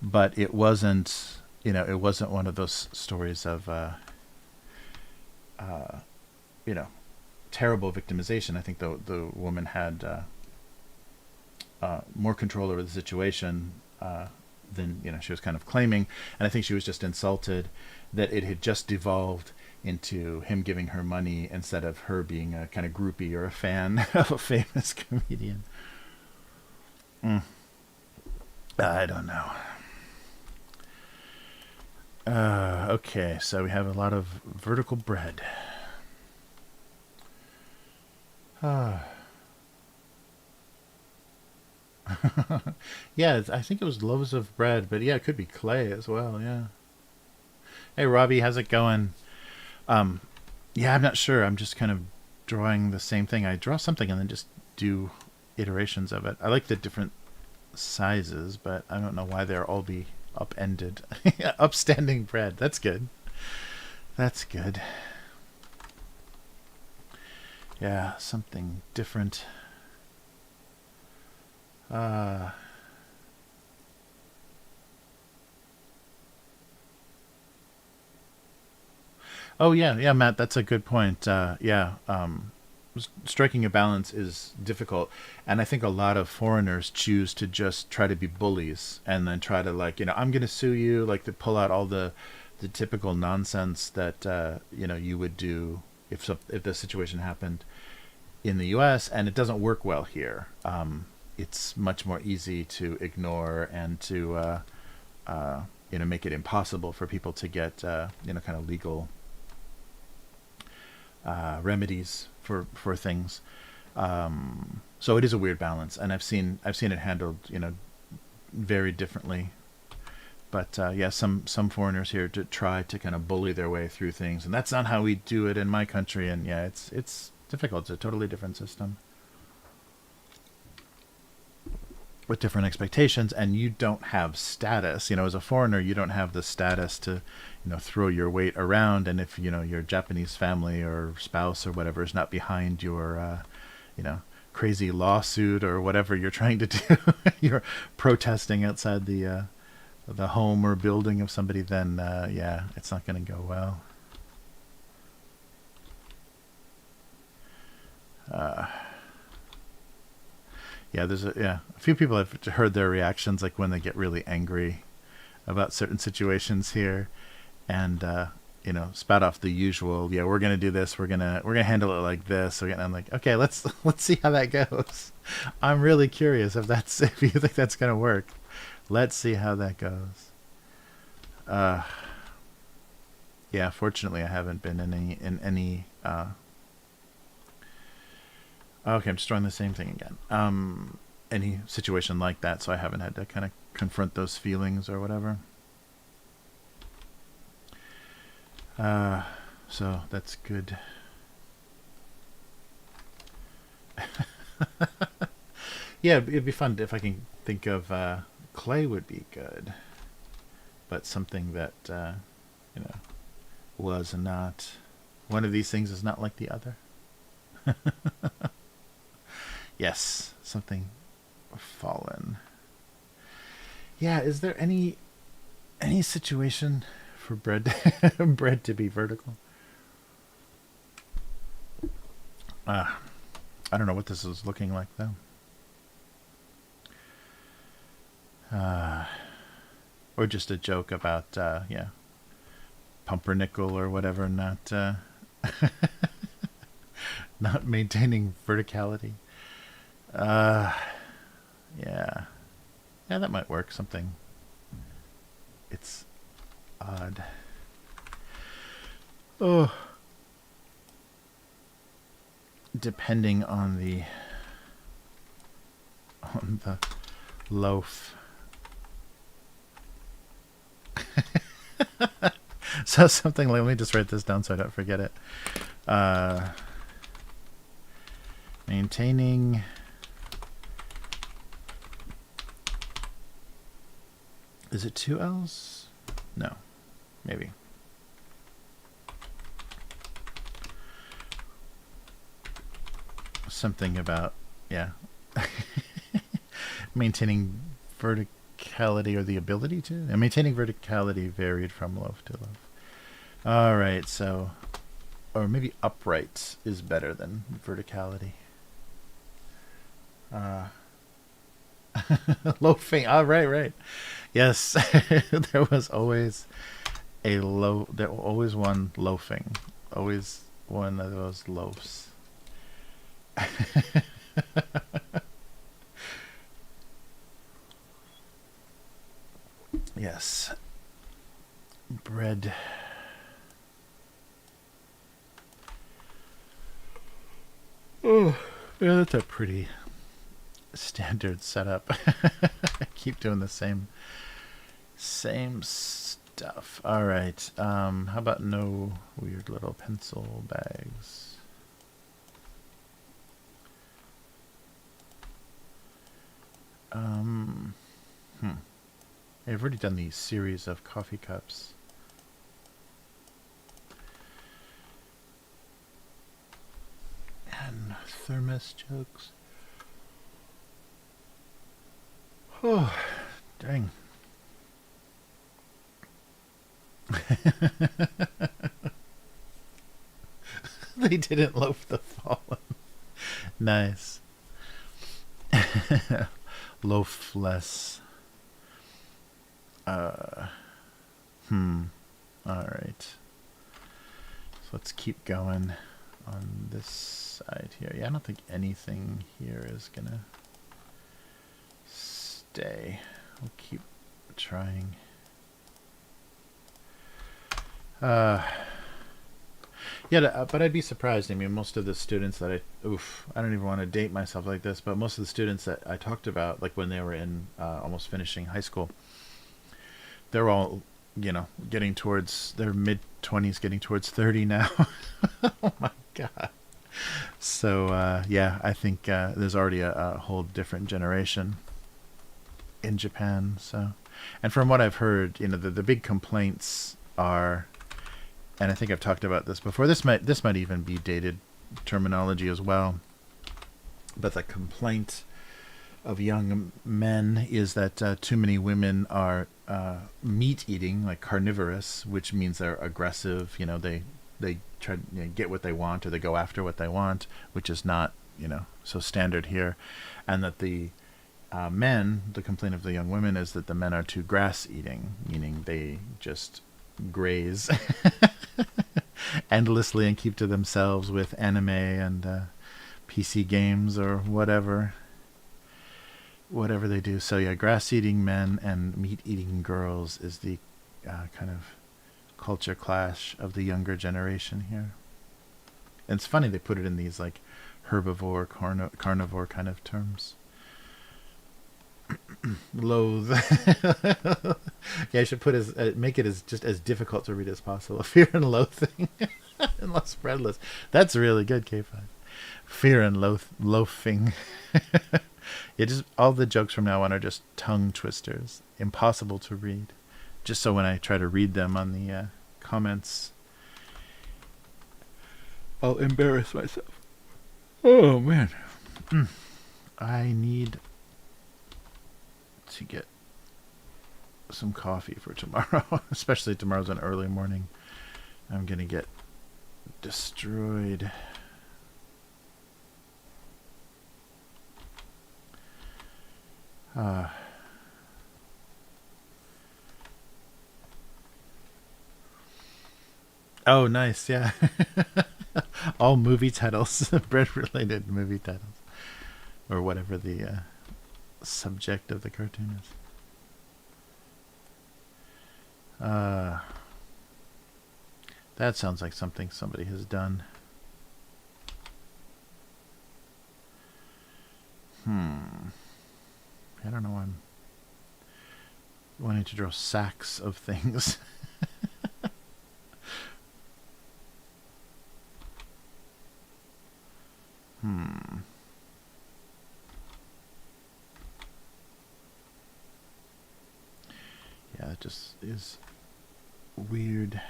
but it wasn't. It wasn't one of those stories of, terrible victimization. I think the woman had more control over the situation than she was kind of claiming, and I think she was just insulted that it had just devolved into him giving her money instead of her being a kind of groupie or a fan of a famous comedian. I don't know. Okay, so we have a lot of vertical bread. Yeah, I think it was loaves of bread, but yeah, it could be clay as well. Yeah. Hey, Robbie, how's it going? Yeah, I'm not sure. I'm just kind of drawing the same thing. I draw something and then just do iterations of it. I like the different sizes, but I don't know why they're all be upended. Upstanding bread. That's good. That's good. Yeah, something different. Oh yeah, Matt, that's a good point. Yeah, striking a balance is difficult, and I think a lot of foreigners choose to just try to be bullies and then try to like I'm going to sue you, like to pull out all the typical nonsense that you would do if the situation happened in the U.S. and it doesn't work well here. It's much more easy to ignore and to make it impossible for people to get kind of legal remedies for things. So it is a weird balance, and I've seen it handled very differently. But yeah, some foreigners here to try to kind of bully their way through things, and that's not how we do it in my country. And yeah, it's difficult. It's a totally different system with different expectations, and you don't have status. As a foreigner, you don't have the status to throw your weight around, and if your Japanese family or spouse or whatever is not behind your crazy lawsuit or whatever you're trying to do, you're protesting outside the home or building of somebody, then yeah, it's not going to go well. Yeah, there's a few people I've heard their reactions, like when they get really angry about certain situations here, and spout off the usual, yeah, we're gonna do this, we're gonna handle it like this. I'm like, okay, let's see how that goes. I'm really curious if you think that's gonna work. Let's see how that goes. Yeah, fortunately I haven't been in any okay, I'm just drawing the same thing again. Any situation like that, so I haven't had to kind of confront those feelings or whatever. So that's good. Yeah, it'd be fun if I can think of clay would be good, but something that was not. One of these things is not like the other. Yes, something fallen. Yeah, is there any situation for bread bread to be vertical? I don't know what this is looking like though. Or just a joke about pumpernickel or whatever, not not maintaining verticality. Yeah. Yeah, that might work. Something. It's odd. Oh. Depending on the loaf. So something like, let me just write this down so I don't forget it. Maintaining is it 2 L's? No, maybe. Something about, yeah. Maintaining verticality or the ability to. And maintaining verticality varied from loaf to loaf. All right, so, or maybe upright is better than verticality. Loafing. Oh, right. Yes, there was always there was always one loafing. Always one of those loafs. Yes. Bread. Oh, yeah, that's a pretty standard setup. I keep doing the same stuff. All right. How about no weird little pencil bags? I've already done the series of coffee cups. And thermos jugs. Oh, dang. They didn't loaf the fallen. Nice. Loafless. All right. So let's keep going on this side here. Yeah, I don't think anything here is gonna stay. We'll keep trying. Yeah, but I'd be surprised. I mean, most of the students that I don't even want to date myself like this, but most of the students that I talked about, like when they were in almost finishing high school, they're all, getting towards their mid-20s, getting towards 30 now. Oh my God. So, yeah, I think there's already a whole different generation in Japan. So, and from what I've heard, the big complaints are, and I think I've talked about this before. This might even be dated terminology as well. But the complaint of young men is that too many women are meat eating, like carnivorous, which means they're aggressive. They try to get what they want, or they go after what they want, which is not so standard here. And that the men, the complaint of the young women is that the men are too grass eating, meaning they just graze endlessly and keep to themselves with anime and PC games or whatever they do. So yeah, grass-eating men and meat-eating girls is the kind of culture clash of the younger generation here. And it's funny they put it in these like herbivore, carnivore kind of terms. Loathe. Yeah, I should put make it as difficult to read as possible. Fear and loathing, unless breadless. That's really good, K5. Fear and loafing. Yeah, just all the jokes from now on are just tongue twisters, impossible to read. Just so when I try to read them on the comments, I'll embarrass myself. Oh man, I need to get some coffee for tomorrow. Especially tomorrow's an early morning. I'm gonna get destroyed. Oh, nice. Yeah. All movie titles, bread-related movie titles, or whatever the subject of the cartoon is. That sounds like something somebody has done. I don't know. I'm wanting to draw sacks of things. Yeah, it just is weird.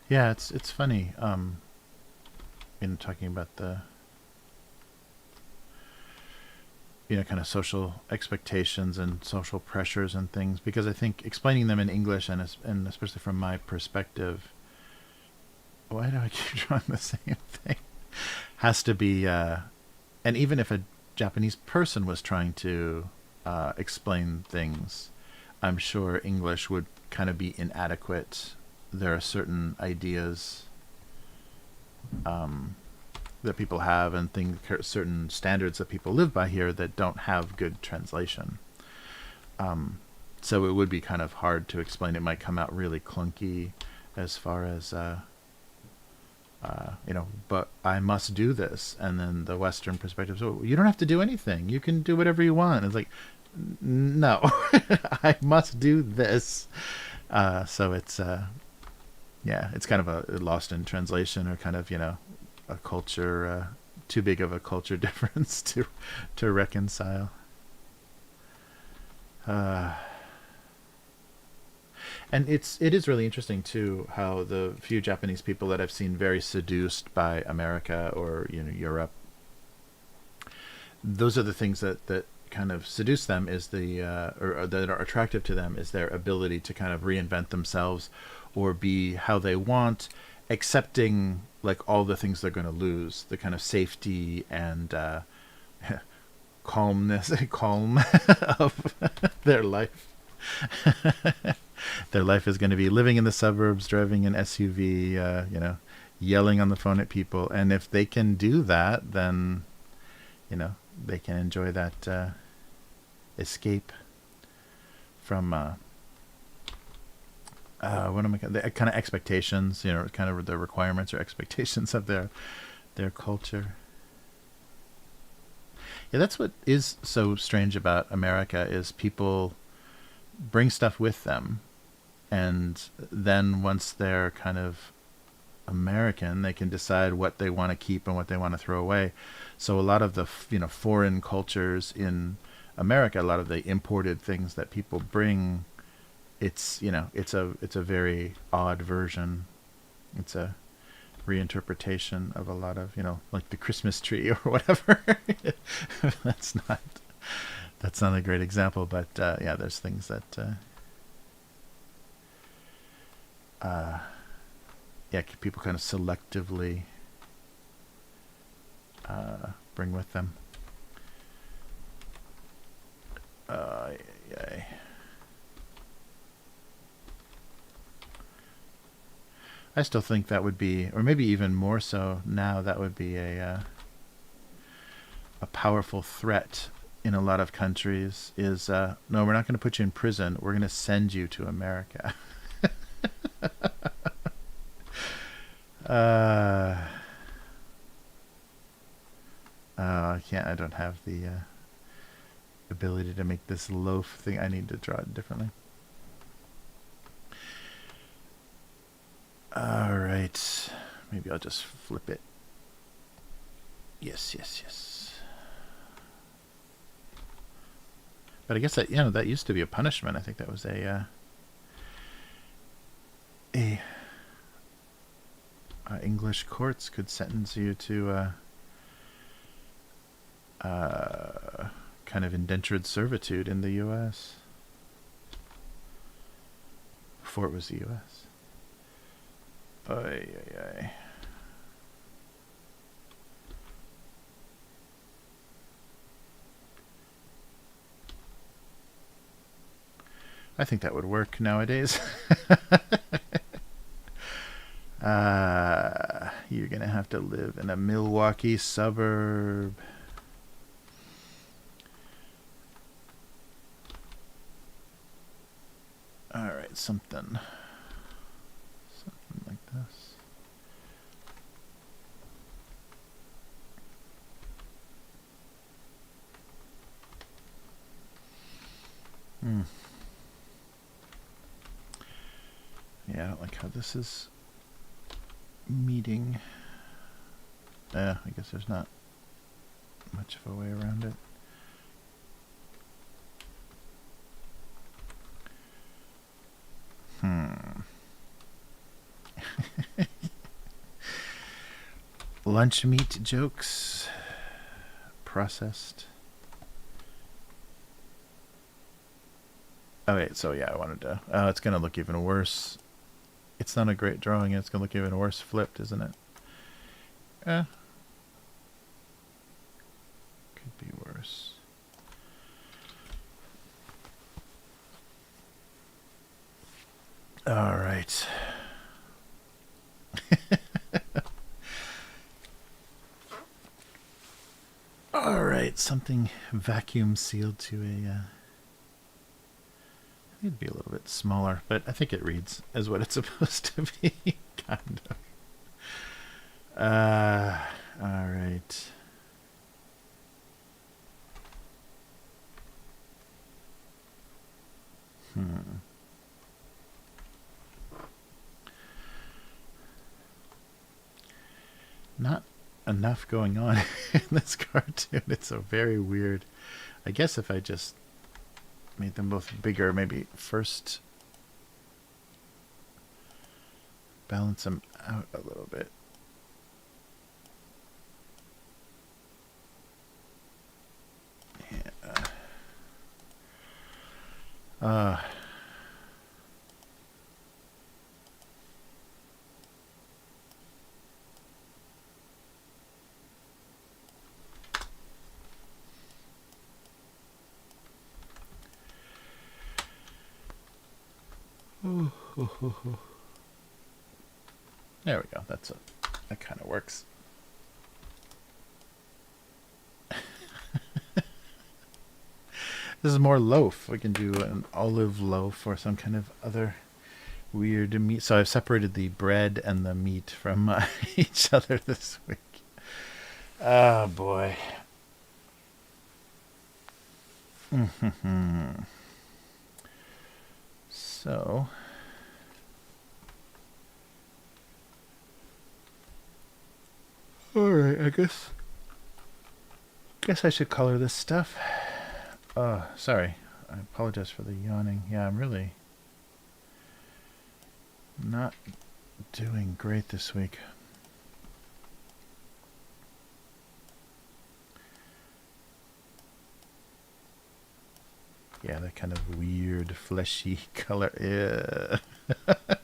Yeah, it's funny. In talking about the kind of social expectations and social pressures and things, because I think explaining them in English and especially from my perspective, why do I keep drawing the same thing? Has to be, and even if a Japanese person was trying to explain things, I'm sure English would kind of be inadequate. There are certain ideas that people have and certain standards that people live by here that don't have good translation. So it would be kind of hard to explain. It might come out really clunky as far as but I must do this, and then the Western perspective, so you don't have to do anything, you can do whatever you want. It's like, no. I must do this. So it's it's kind of a lost in translation, or kind of a culture too big of a culture difference to reconcile. And it is really interesting too how the few Japanese people that I've seen very seduced by America or Europe, those are the things that kind of seduce them, is or that are attractive to them, is their ability to kind of reinvent themselves or be how they want, accepting like all the things they're going to lose, the kind of safety and calm of their life. Their life is going to be living in the suburbs, driving an SUV, yelling on the phone at people. And if they can do that, then, they can enjoy that escape from, what am I, the kind of expectations, kind of the requirements or expectations of their culture. Yeah, that's what is so strange about America, is people bring stuff with them, and then once they're kind of American, they can decide what they want to keep and what they want to throw away. So a lot of the foreign cultures in America, a lot of the imported things that people bring, it's it's a very odd version. It's a reinterpretation of a lot of like the Christmas tree or whatever. that's not that's not a great example, but yeah, there's things that people kind of selectively bring with them. Yeah. I still think that would be, or maybe even more so now, that would be a powerful threat in a lot of countries. Is no, we're not going to put you in prison. We're going to send you to America. I can't. I don't have the ability to make this loaf thing. I need to draw it differently. All right. Maybe I'll just flip it. Yes. But I guess that that used to be a punishment. I think that was a English courts could sentence you to kind of indentured servitude in the U.S. before it was the U.S. Ay. I think that would work nowadays. You're gonna have to live in a Milwaukee suburb. All right, something like this. Yeah, I don't like how this is meeting. I guess there's not much of a way around it. Lunch meat jokes. Processed. Oh wait, so yeah, I wanted to. Oh, it's gonna look even worse. It's not a great drawing. It's gonna look even worse flipped, isn't it? Could be worse. All right. All right, something vacuum sealed to a. It'd be a little bit smaller, but I think it reads as what it's supposed to be, kind of. All right. Not enough going on in this cartoon. It's so very weird. I guess if I just made them both bigger, maybe first balance them out a little bit. Yeah. There we go. That's it. That kind of works. This is more loaf. We can do an olive loaf or some kind of other weird meat. So I've separated the bread and the meat from each other this week. Oh boy. So all right, I guess I should color this stuff. Sorry. I apologize for the yawning. Yeah, I'm really not doing great this week. Yeah, that kind of weird fleshy color. Yeah. A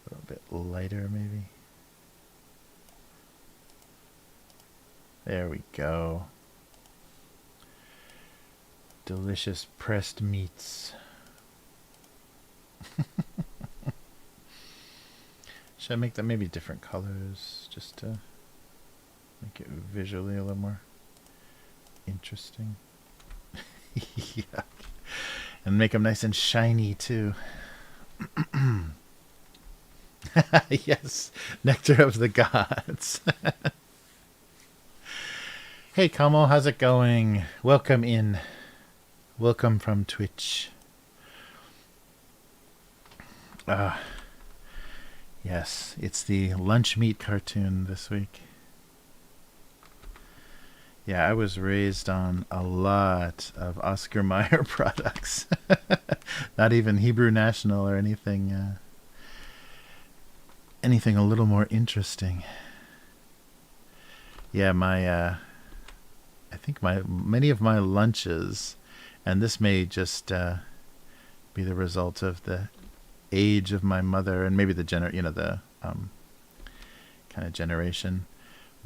little bit lighter, maybe. There we go. Delicious pressed meats. Should I make them maybe different colors just to make it visually a little more interesting? Yeah. And make them nice and shiny too. Yes, nectar of the gods. Hey Kamo, how's it going? Welcome in. Welcome from Twitch. Yes, it's the lunch meat cartoon this week. Yeah, I was raised on a lot of Oscar Mayer products. Not even Hebrew National or anything. Anything a little more interesting. Yeah, I think many of my lunches, and this may just be the result of the age of my mother and maybe the kind of generation,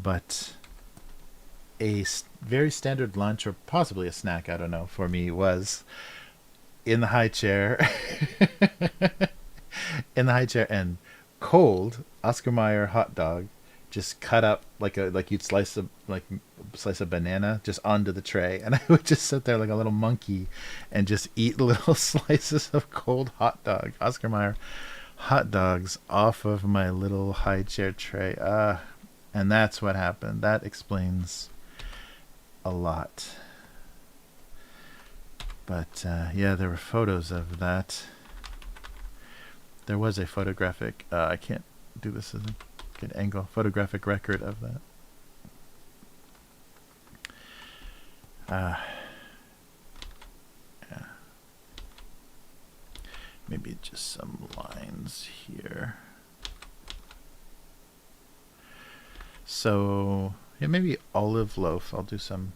but a very standard lunch or possibly a snack, I don't know, for me was in the high chair, in the high chair, and cold Oscar Mayer hot dog, just cut up like you'd slice a banana just onto the tray, and I would just sit there like a little monkey and just eat little slices of cold hot dog, Oscar Mayer hot dogs, off of my little high chair tray. And that's what happened. That explains a lot. But yeah, there were photos of that. There was a photographic, I can't do this as a good angle, photographic record of that. Yeah. Maybe just some lines here. So, yeah, maybe olive loaf. I'll do some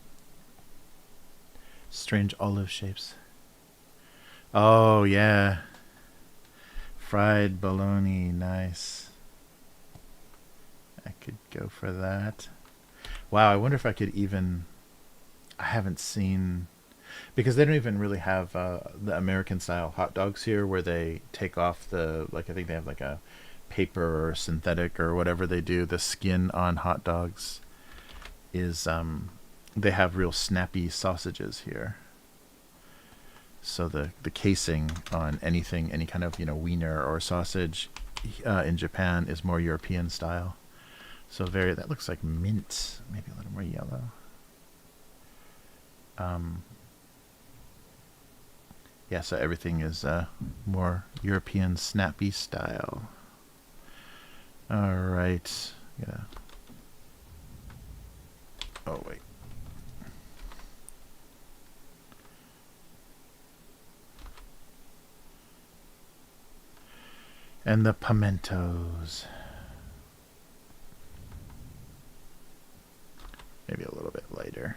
strange olive shapes. Oh, yeah. Fried bologna, nice. I could go for that. Wow, I wonder if I could even... I haven't seen... Because they don't even really have the American-style hot dogs here, where they take off the... Like, I think they have like a paper or synthetic or whatever they do. The skin on hot dogs is... they have real snappy sausages here. So the casing on anything, any kind of, you know, wiener or sausage in Japan is more European style. So that looks like mint, maybe a little more yellow. Yeah, so everything is more European snappy style. All right. Yeah. Oh, wait. And the pimentos. Maybe a little bit lighter.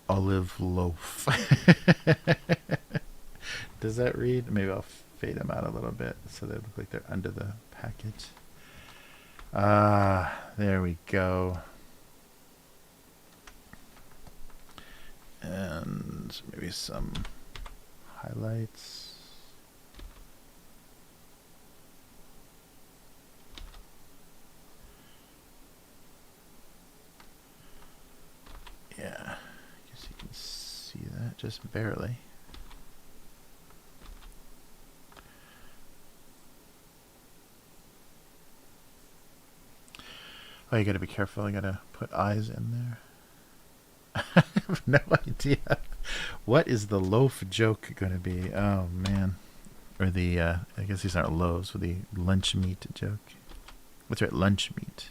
Olive loaf. Does that read? Maybe I'll fade them out a little bit so they look like they're under the package. There we go. And maybe some highlights. Yeah, I guess you can see that just barely. Oh, you gotta be careful. You gotta put eyes in there. I have no idea. What is the loaf joke going to be? Oh, man. Or the, I guess these aren't loaves, but the lunch meat joke. What's right? Lunch meat.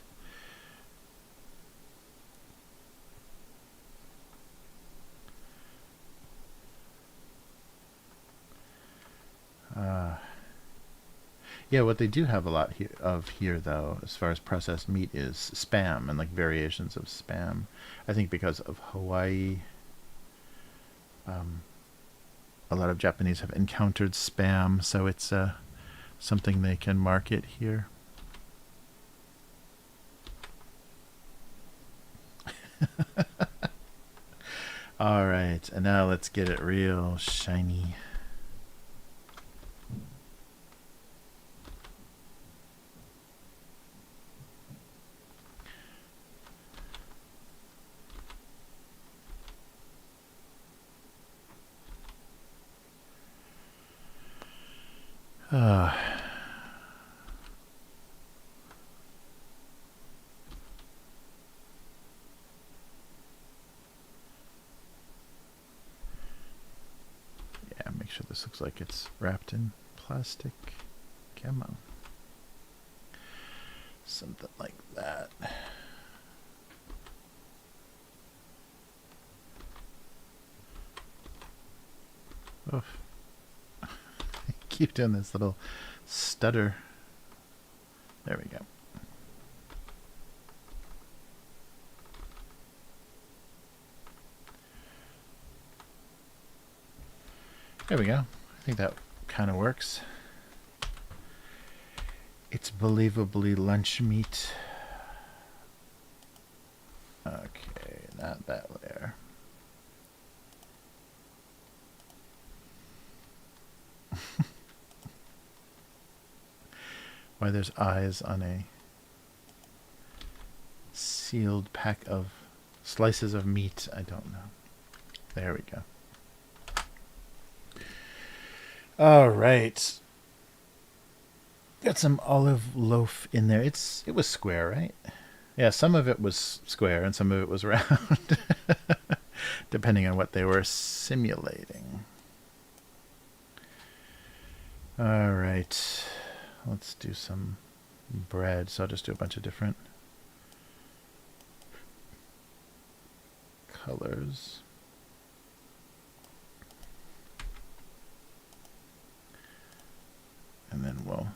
Yeah, what they do have a lot here, though, as far as processed meat, is Spam and like variations of Spam. I think because of Hawaii, a lot of Japanese have encountered Spam, so it's something they can market here. All right, and now let's get it real shiny. Yeah, make sure this looks like it's wrapped in plastic camo. Something like that. Oof. I keep doing this little stutter. There we go. There we go. I think that kind of works. It's believably lunch meat. Okay, not that layer. Why there's eyes on a sealed pack of slices of meat, I don't know. There we go. All right. Got some olive loaf in there. It was square, right? Yeah, some of it was square and some of it was round, depending on what they were simulating. All right. Let's do some bread. So I'll just do a bunch of different colors. And then we'll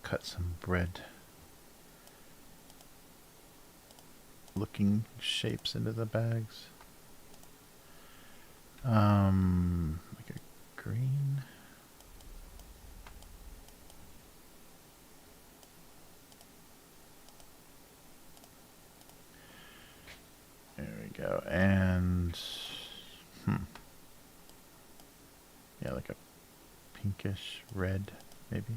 cut some bread looking shapes into the bags. Like a green. There we go. And yeah, like a pinkish red, maybe.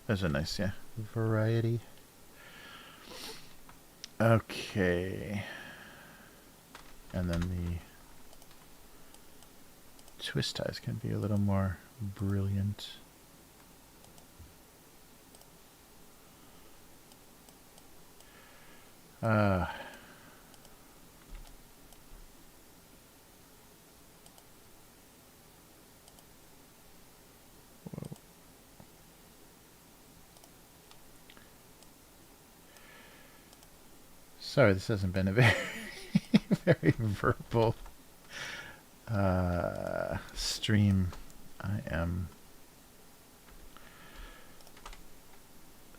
There's a nice, variety. Okay. And then the twist ties can be a little more brilliant. Sorry, this hasn't been a very, very verbal stream. I am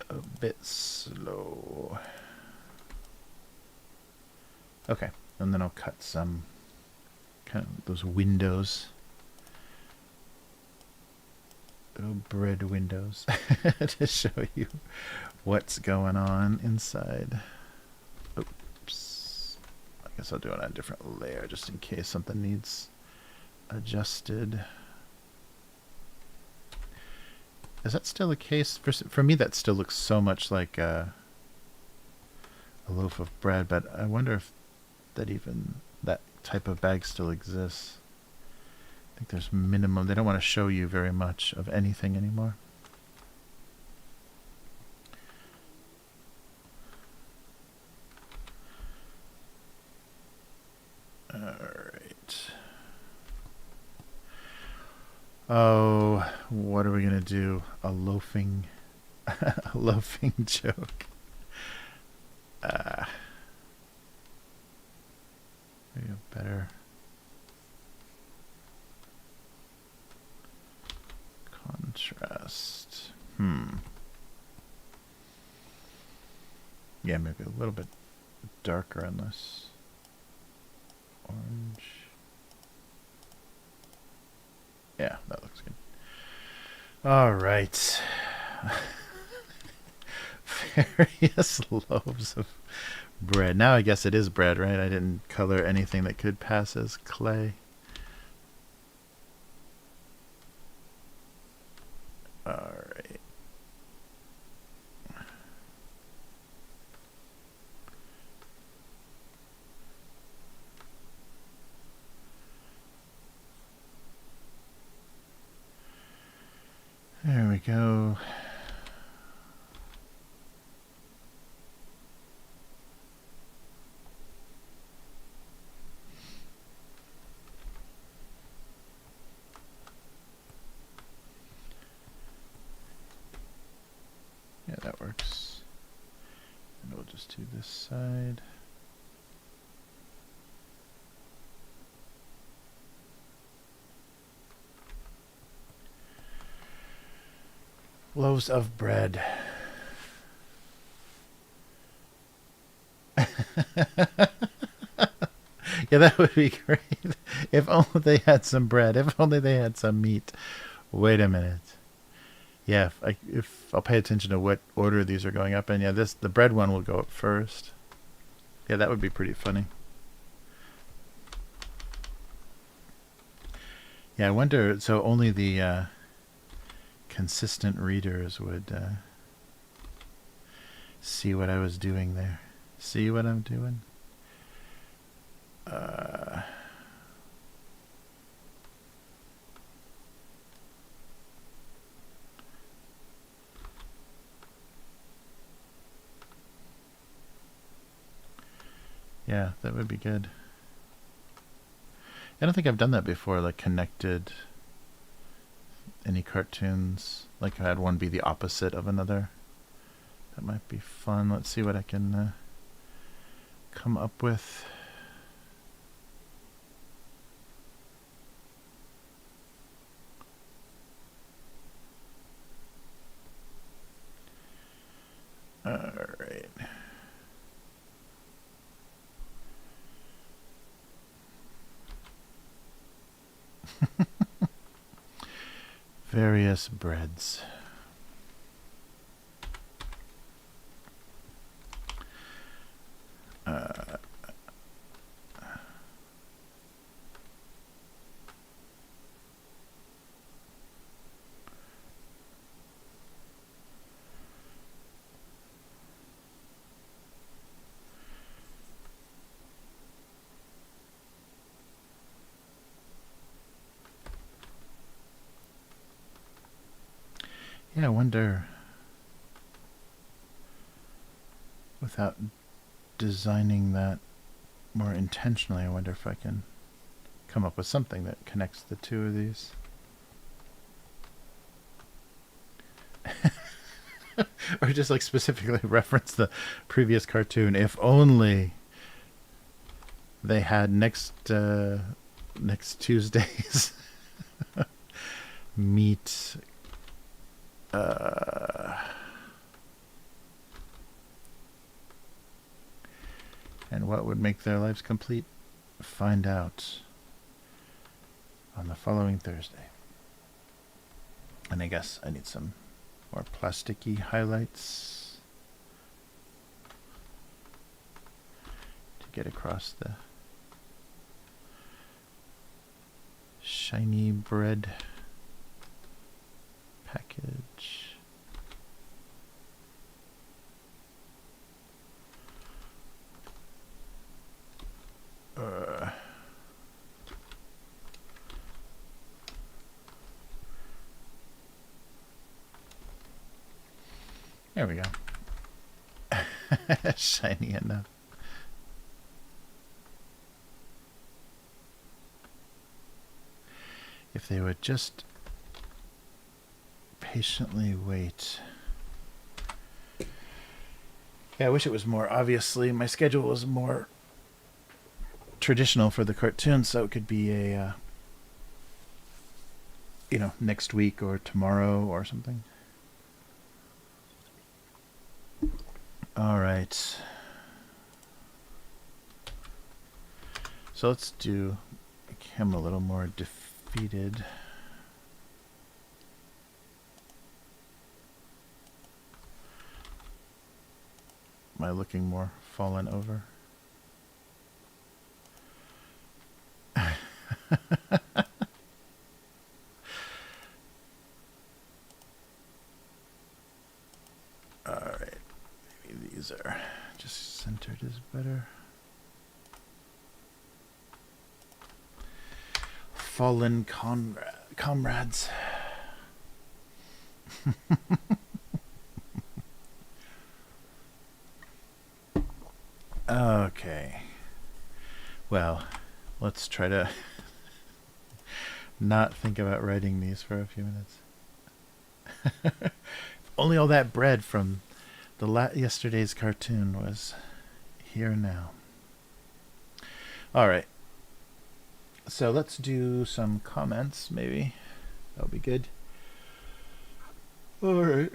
a bit slow. Okay, and then I'll cut some kind of those windows. Little bread windows to show you what's going on inside. Oops. I guess I'll do it on a different layer just in case something needs adjusted. Is that still the case? For me, that still looks so much like a loaf of bread, but I wonder if that type of bag still exists. I think there's minimum. They don't want to show you very much of anything anymore. All right. Oh, what are we gonna do? A loafing joke. Maybe a better contrast. Yeah, maybe a little bit darker on this orange. Yeah, that looks good. All right. Various loaves of bread. Now I guess it is bread, right? I didn't color anything that could pass as clay. All right. There we go. Yeah, that works. And we'll just do this side. Loaves of bread. Yeah, that would be great. If only they had some bread. If only they had some meat. Wait a minute. Yeah, if I'll pay attention to what order these are going up in. Yeah, the bread one will go up first. Yeah, that would be pretty funny. Yeah, I wonder, so only the consistent readers would see what I was doing there. See what I'm doing? Yeah, that would be good. I don't think I've done that before, like connected any cartoons. Like I had one be the opposite of another. That might be fun. Let's see what I can come up with. All right. Various breads. Yeah, I wonder, without designing that more intentionally, I wonder if I can come up with something that connects the two of these. Or just like specifically reference the previous cartoon. If only they had next Tuesday's meet and what would make their lives complete? Find out on the following Thursday. And I guess I need some more plasticky highlights to get across the shiny bread package. There we go. Shiny enough. If they would just patiently wait. Yeah, I wish it was more. Obviously, my schedule was more traditional for the cartoon, so it could be a, next week or tomorrow or something. All right. So let's do him a little more defeated. Am I looking more fallen over? Alright. Maybe these are just centered is better. Fallen comrades. Okay. Well, let's try to not think about writing these for a few minutes. Only all that bread from the yesterday's cartoon was here now. All right. So let's do some comments, maybe. That'll be good. All right.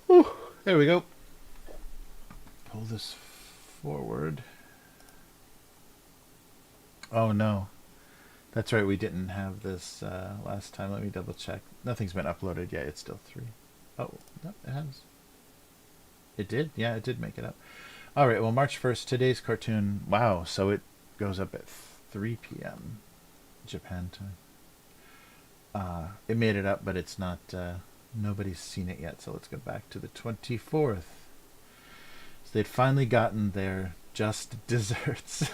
Whew, there we go. Pull this forward. Oh no. That's right, we didn't have this last time. Let me double check. Nothing's been uploaded yet. It's still 3. Oh, no, it has. It did? Yeah, it did make it up. All right, well, March 1st, today's cartoon. Wow, so it goes up at 3 p.m. Japan time. It made it up, but it's not. Nobody's seen it yet, so let's go back to the 24th. So they'd finally gotten their just desserts.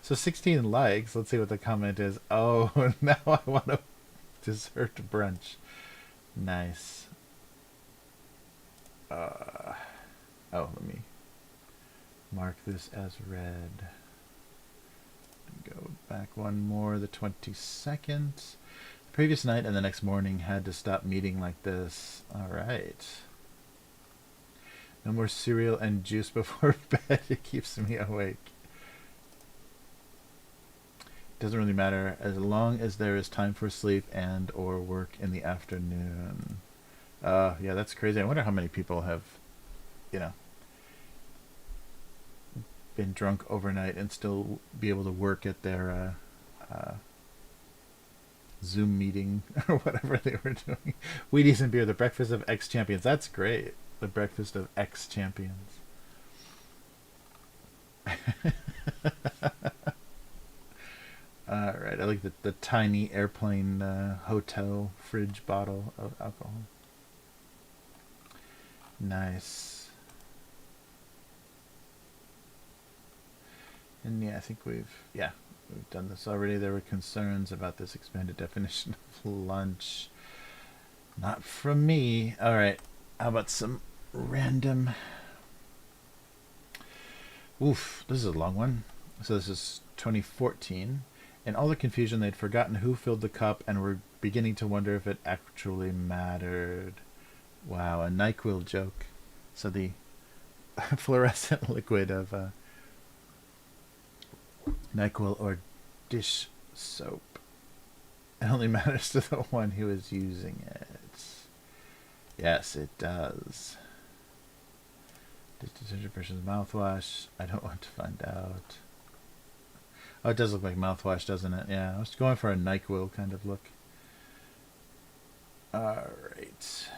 So 16 likes. Let's see what the comment is. Oh, now I want a dessert brunch. Nice. Oh, let me mark this as read. Go back one more. The 22nd. The previous night and the next morning had to stop meeting like this. All right. No more cereal and juice before bed. It keeps me awake. Doesn't really matter as long as there is time for sleep and or work in the afternoon. Yeah, that's crazy. I wonder how many people have, you know, been drunk overnight and still be able to work at their Zoom meeting or whatever they were doing. Wheaties and beer, the breakfast of ex-champions. That's great. The breakfast of ex-champions. Alright, I like the tiny airplane hotel fridge bottle of alcohol. Nice. And yeah, I think we've done this already. There were concerns about this expanded definition of lunch. Not from me. Alright, how about some random... Oof, this is a long one. So this is 2014. In all the confusion, they'd forgotten who filled the cup and were beginning to wonder if it actually mattered. Wow, a NyQuil joke. So the fluorescent liquid of NyQuil or dish soap. It only matters to the one who is using it. Yes, it does. Dish detergent versus mouthwash. I don't want to find out. Oh, it does look like mouthwash, doesn't it? Yeah, I was going for a NyQuil kind of look. Alright.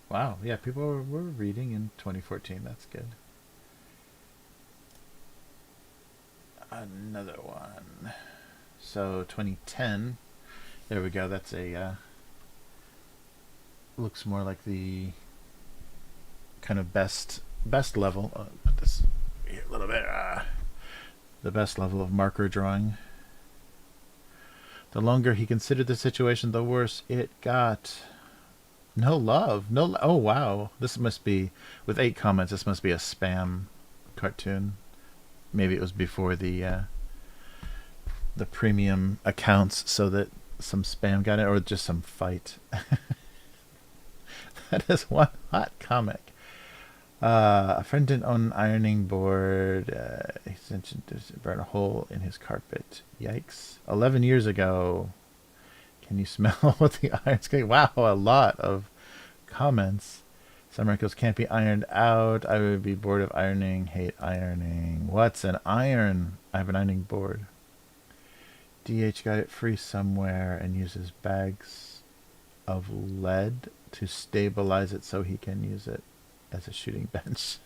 Wow, yeah, people were reading in 2014. That's good. Another one. So 2010. There we go. That's a looks more like the kind of best level. Put this here a little bit. The best level of marker drawing. The longer he considered the situation, the worse it got. No love. No. Oh wow. This must be with 8 comments. This must be a spam cartoon. Maybe it was before the premium accounts, so that some spam got it, or just some fight. That is one hot comic. A friend didn't own an ironing board. He mentioned to burn a hole in his carpet. Yikes! 11 years ago. Can you smell what the iron's getting? Wow, a lot of comments. Some wrinkles can't be ironed out. I would be bored of ironing. Hate ironing. What's an iron? I have an ironing board. DH got it free somewhere and uses bags of lead to stabilize it so he can use it as a shooting bench.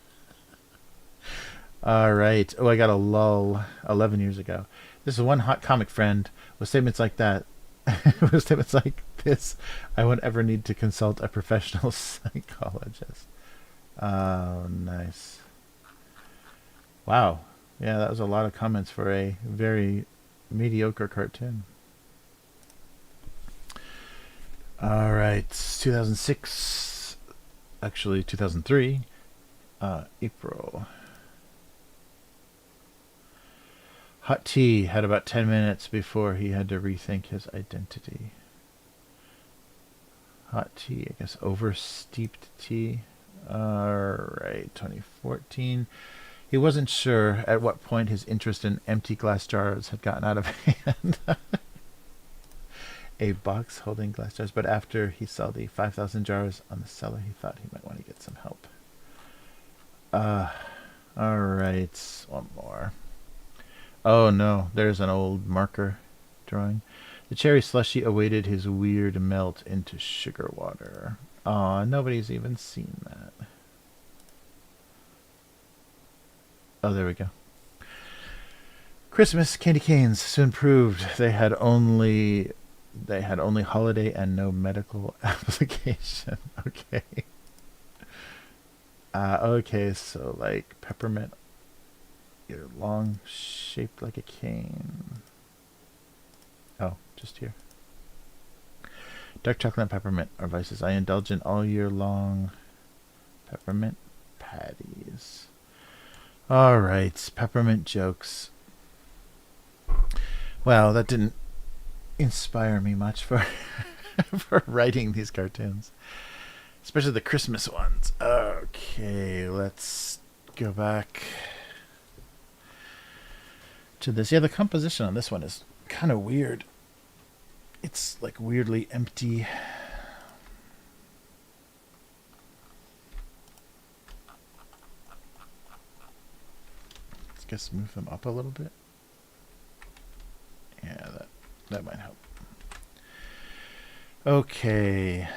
Alright. Oh, I got a lull 11 years ago. This is one hot comic friend with statements like that. With statements like this, I won't ever need to consult a professional psychologist. Oh, nice. Wow. Yeah, that was a lot of comments for a very mediocre cartoon. Alright, 2006. Actually, 2003. April. Hot tea had about 10 minutes before he had to rethink his identity. Hot tea, I guess oversteeped tea. Alright, 2014. He wasn't sure at what point his interest in empty glass jars had gotten out of hand. A box holding glass jars, but after he saw the 5,000 jars on the cellar, he thought he might want to get some help. Alright, one more. Oh no, there's an old marker drawing. The cherry slushy awaited his weird melt into sugar water. Aw, nobody's even seen that. Oh, there we go. Christmas candy canes soon proved they had only holiday and no medical application. Okay. Okay, so like peppermint, either long, shaped like a cane. Oh, just here. Dark chocolate and peppermint are vices I indulge in all year long. Peppermint patties. All right, peppermint jokes. Well, that didn't inspire me much for for writing these cartoons, especially the Christmas ones. Okay, let's go back to this. Yeah, the composition on this one is kind of weird. It's like weirdly empty. Let's just move them up a little bit. Yeah, that might help. Okay.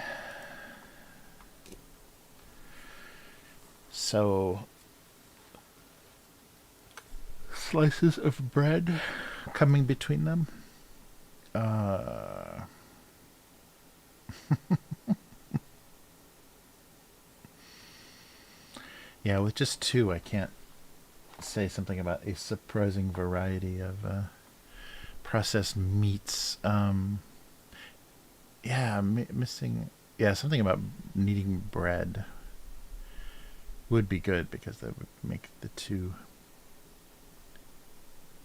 So slices of bread coming between them. Yeah, with just two, I can't say something about a surprising variety of processed meats. Yeah, missing. Yeah, something about needing bread would be good because that would make the two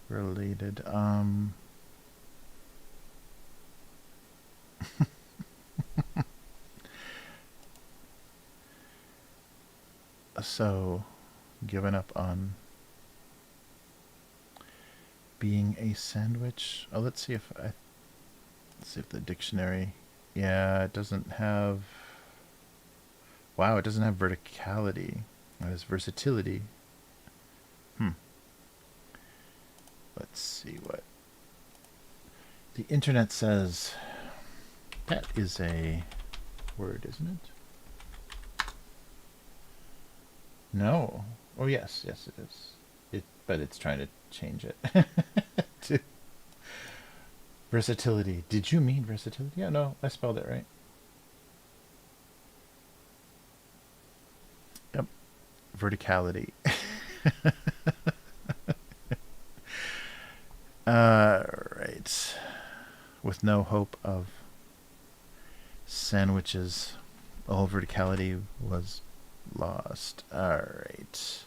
related. So, given up on being a sandwich. Oh, let's see if the dictionary. Yeah, it doesn't have. Wow, it doesn't have verticality. It has versatility. Let's see what the internet says. That is a word, isn't it? No. Oh, yes, it is. But it's trying to change it to versatility. Did you mean versatility? Yeah, no, I spelled it right. Yep. Verticality. Right. With no hope of sandwiches, all verticality was lost. All right.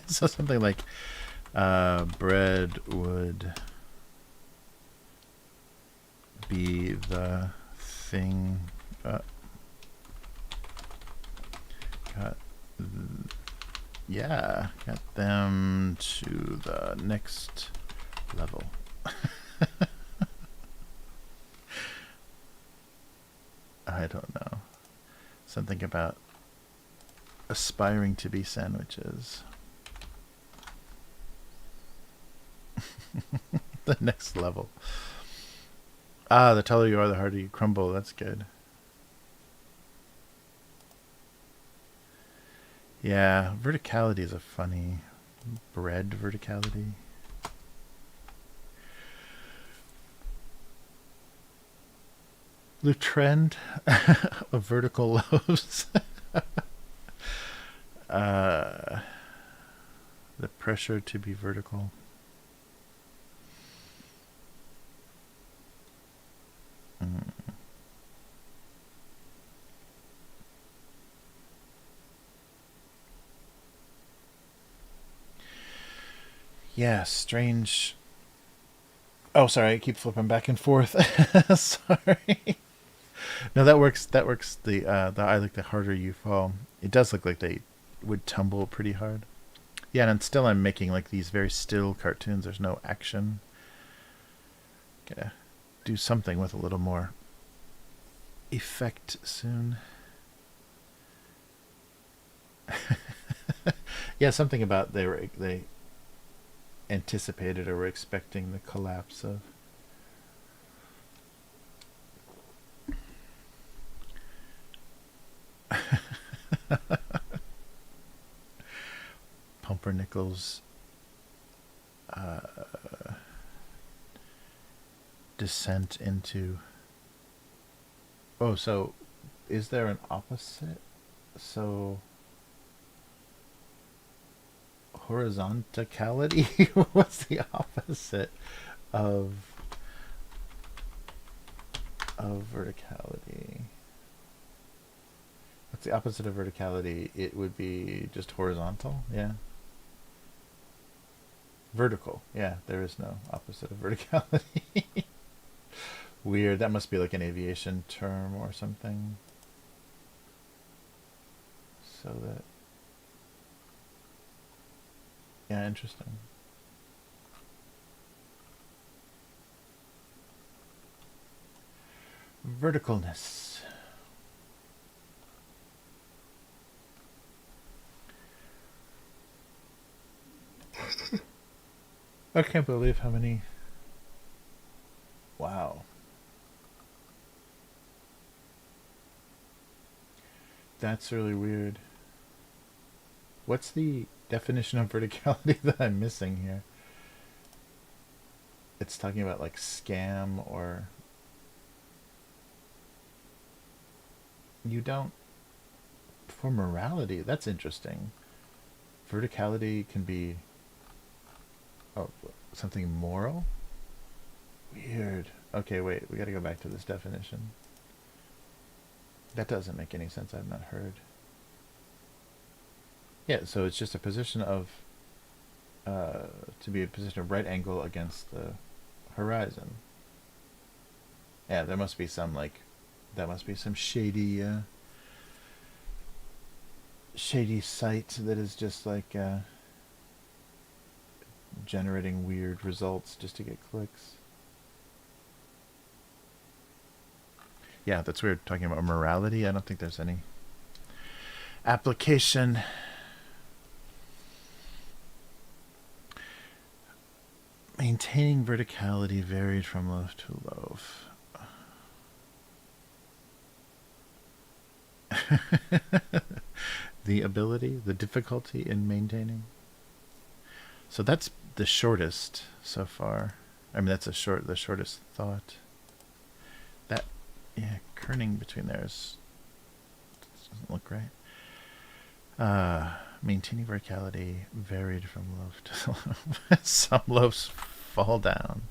So something like bread would be the thing. Got them to the next level. I don't know. Something about aspiring to be sandwiches. The next level. The taller you are, the harder you crumble. That's good. Yeah, verticality is a funny bread verticality. The trend of vertical loaves. The pressure to be vertical. Yeah, strange. Oh, sorry, I keep flipping back and forth. Sorry. No, that works. That works. I like the harder you fall. It does look like they would tumble pretty hard. Yeah, and still I'm making like these very still cartoons. There's no action. Gotta do something with a little more effect soon. Yeah, something about they anticipated or were expecting the collapse of. Pumpernickel's descent into. Oh, so is there an opposite? So horizontality? What's the opposite of verticality? What's the opposite of verticality? It would be just horizontal, yeah. Vertical, yeah. There is no opposite of verticality. Weird. That must be like an aviation term or something. So that, yeah, interesting. Verticalness. I can't believe how many. Wow. That's really weird. What's the definition of verticality that I'm missing here? It's talking about like scam or. You don't. For morality, that's interesting. Verticality can be. Oh, something moral? Weird. Okay, wait, we gotta go back to this definition. That doesn't make any sense. I've not heard. Yeah, so it's just a position of, to be a position of right angle against the horizon. Yeah, there must be some, like, that must be some shady, shady site that is just like, generating weird results just to get clicks. Yeah, that's weird. Talking about morality, I don't think there's any application. Maintaining verticality varied from loaf to loaf. The ability, the difficulty in maintaining. So that's the shortest so far. I mean, that's the shortest thought. That, yeah, kerning between there doesn't look right. Maintaining verticality varied from loaf to loaf. Some loaves fall down.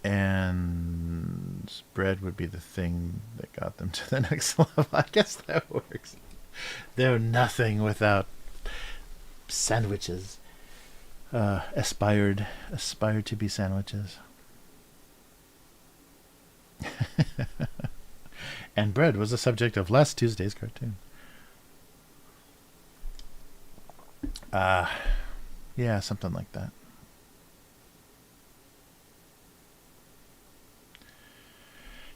And bread would be the thing that got them to the next level. I guess that works. They're nothing without sandwiches. Aspired to be sandwiches. And bread was the subject of last Tuesday's cartoon. Yeah, something like that.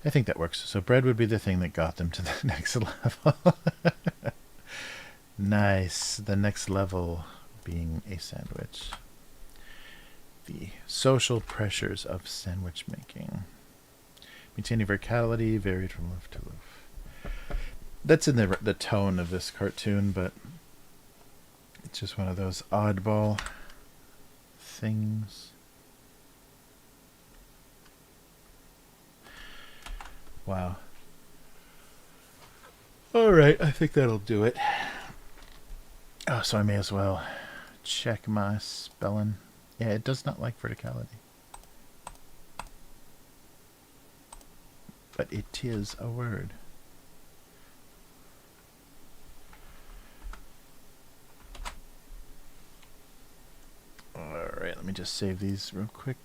I think that works. So bread would be the thing that got them to the next level. Nice. The next level being a sandwich. The social pressures of sandwich making. Maintaining verticality varied from loaf to loaf. That's in the tone of this cartoon, but it's just one of those oddball things. Wow. Alright, I think that'll do it. Oh, so I may as well check my spelling. Yeah, it does not like verticality. But it is a word. Alright, let me just save these real quick.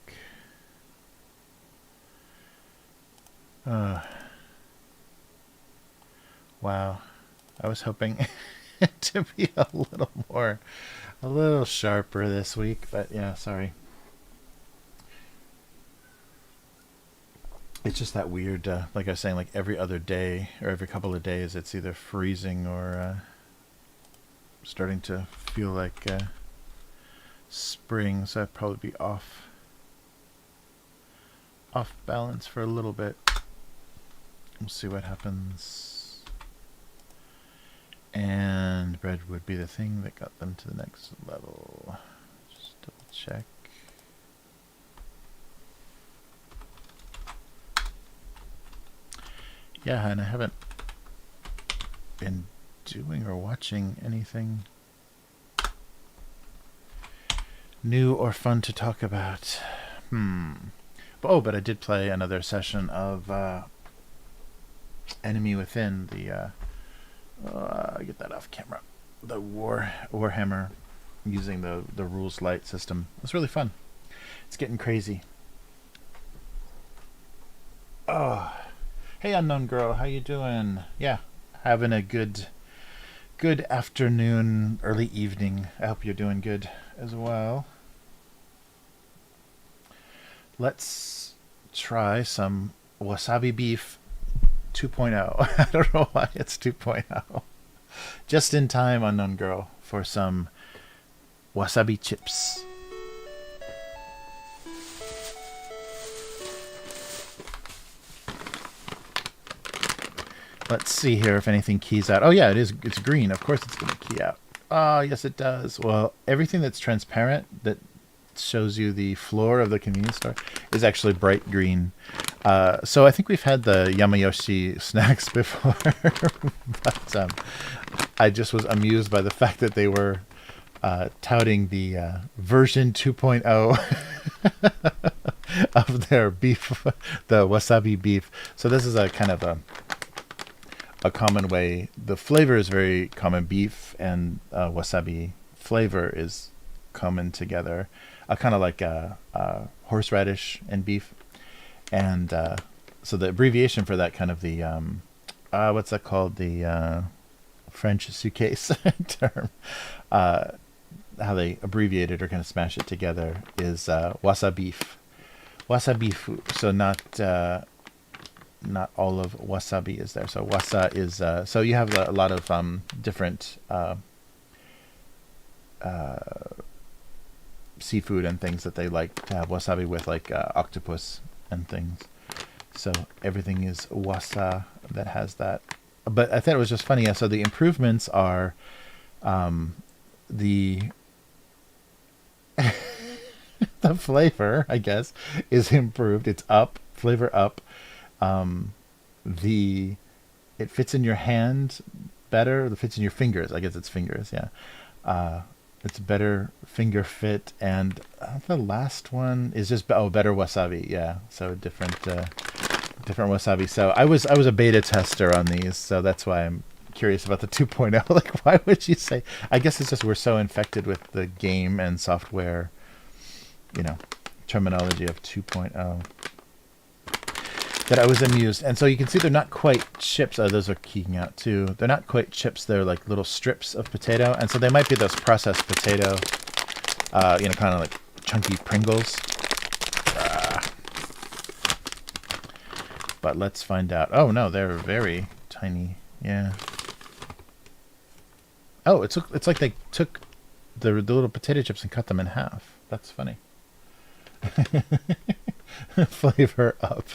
Wow. I was hoping to be a little sharper this week, but yeah, sorry. It's just that weird, like I was saying, like every other day or every couple of days, it's either freezing or starting to feel like spring, so I'd probably be off balance for a little bit. We'll see what happens. And bread would be the thing that got them to the next level. Just double check. Yeah, and I haven't been doing or watching anything new or fun to talk about. But I did play another session of Enemy Within, the get that off camera, the Warhammer, using the rules light system. It was really fun. It's getting crazy. Oh, hey unknown girl, how you doing? Yeah, having a good afternoon, early evening. I hope you're doing good as well. Let's try some wasabi beef 2.0. I don't know why it's 2.0. Just in time, unknown girl, for some wasabi chips. Let's see here if anything keys out. Oh yeah, it's green. Of course it's going to key out. Oh, yes it does. Well, everything that's transparent that shows you the floor of the convenience store is actually bright green. So I think we've had the Yamayoshi snacks before, but I just was amused by the fact that they were touting the version 2.0 of their beef, the wasabi beef. So this is a kind of a common way. The flavor is very common. Beef and wasabi flavor is common together. Kind of like horseradish and beef. And so the abbreviation for that, kind of the what's that called, the French suitcase term, how they abbreviate it or kind of smash it together, is wasabeef. Wasabeef. So not all of wasabi is there. So wasa is so you have a lot of different seafood and things that they like to have wasabi with, like octopus and things. So everything is wasa that has that. But I thought it was just funny. So the improvements are the the flavor, I guess, is improved. It's up, flavor up. It fits in your hand better. It fits in your fingers. I guess it's fingers. Yeah. It's better finger fit, and the last one is just better wasabi. Yeah, so different wasabi. So I was a beta tester on these, so that's why I'm curious about the 2.0. Like, why would you say? I guess it's just we're so infected with the game and software, terminology of 2.0, that I was amused. And so you can see they're not quite chips. Oh, those are keying out too. They're not quite chips. They're like little strips of potato. And so they might be those processed potato, kind of like chunky Pringles. But let's find out. Oh no, they're very tiny. Yeah. Oh, it's like they took the little potato chips and cut them in half. That's funny. Flavor up.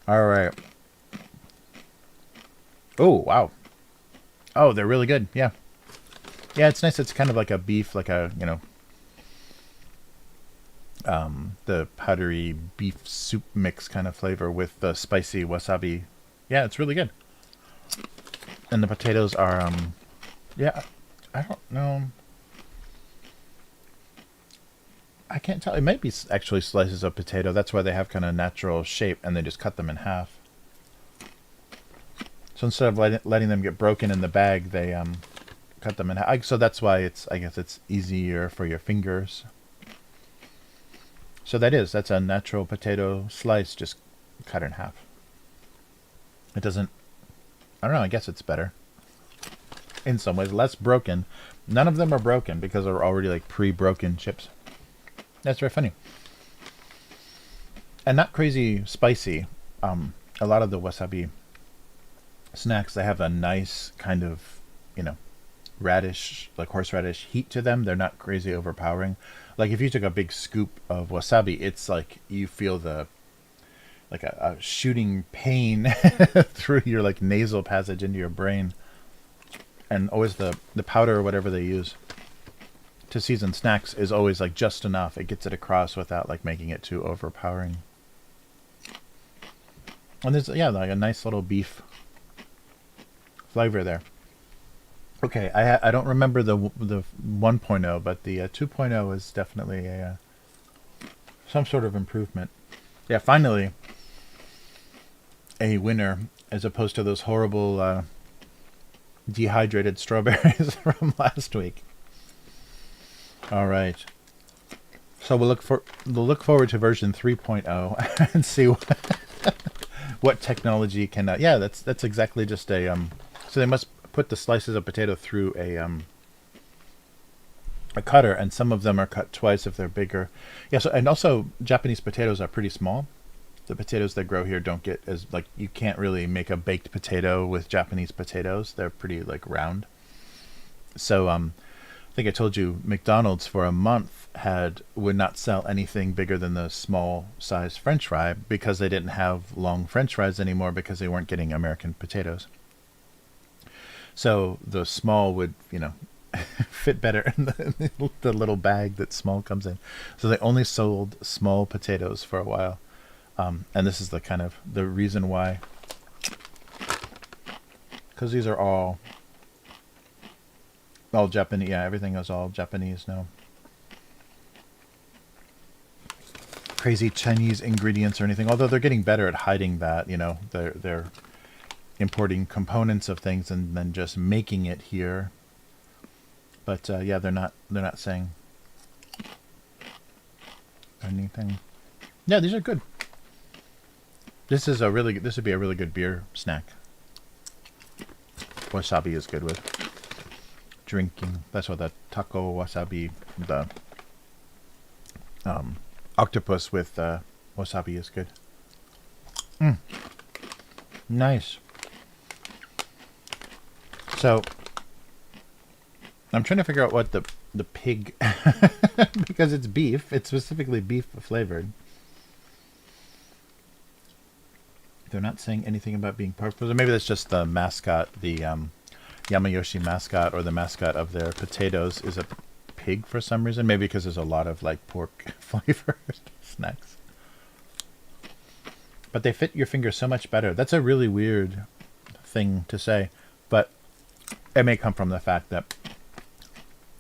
All right. Oh, wow. Oh, they're really good. Yeah. Yeah, it's nice. It's kind of like a beef, like a, the powdery beef soup mix kind of flavor with the spicy wasabi. Yeah, it's really good. And the potatoes are, yeah, I don't know. I can't tell. It might be actually slices of potato. That's why they have kind of natural shape, and they just cut them in half. So instead of letting them get broken in the bag, they cut them in half. So that's why I guess it's easier for your fingers. So that's a natural potato slice, just cut in half. It doesn't, I don't know, I guess it's better. In some ways, less broken. None of them are broken because they're already like pre-broken chips. That's very funny. And not crazy spicy. A lot of the wasabi snacks, they have a nice kind of, radish, like horseradish heat to them. They're not crazy overpowering. Like if you took a big scoop of wasabi, it's like you feel the like a shooting pain through your like nasal passage into your brain. And always the powder or whatever they use to season snacks is always like just enough. It gets it across without like making it too overpowering. And there's, yeah, like a nice little beef flavor there. Okay, I don't remember the 1.0, but the 2.0 is definitely a some sort of improvement. Yeah, finally a winner as opposed to those horrible dehydrated strawberries from last week. All right, so we'll look forward to version 3.0 and see what technology can. Yeah, that's exactly just a So they must put the slices of potato through a cutter, and some of them are cut twice if they're bigger. Yeah, so and also Japanese potatoes are pretty small. The potatoes that grow here don't get as like you can't really make a baked potato with Japanese potatoes. They're pretty like round. So I think I told you McDonald's for a month would not sell anything bigger than the small size French fry because they didn't have long French fries anymore because they weren't getting American potatoes. So the small would, fit better in the little bag that small comes in. So they only sold small potatoes for a while. And this is the kind of the reason why. Because these are all Japanese. Yeah, everything is all Japanese now. Crazy Chinese ingredients or anything. Although they're getting better at hiding that. They're importing components of things and then just making it here. But yeah, they're not saying anything. Yeah, these are good. This would be a really good beer snack. Wasabi is good with drinking. That's what the taco wasabi, the octopus with wasabi is good. Nice. So I'm trying to figure out what the pig because it's beef. It's specifically beef flavored. They're not saying anything about being pork. Maybe that's just the mascot, the Yamayoshi mascot, or the mascot of their potatoes is a pig for some reason. Maybe because there's a lot of like pork flavored snacks. But they fit your finger so much better. That's a really weird thing to say, but it may come from the fact that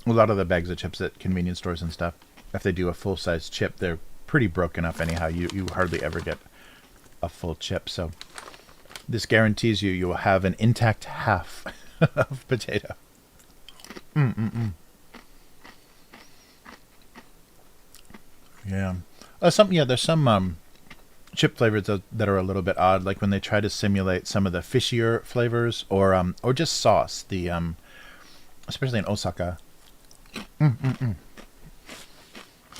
a lot of the bags of chips at convenience stores and stuff, if they do a full-size chip, they're pretty broken up anyhow. You hardly ever get a full chip. So this guarantees you will have an intact half of potato. Yeah. There's some chip flavors that are a little bit odd, like when they try to simulate some of the fishier flavors or just sauce. The especially in Osaka. They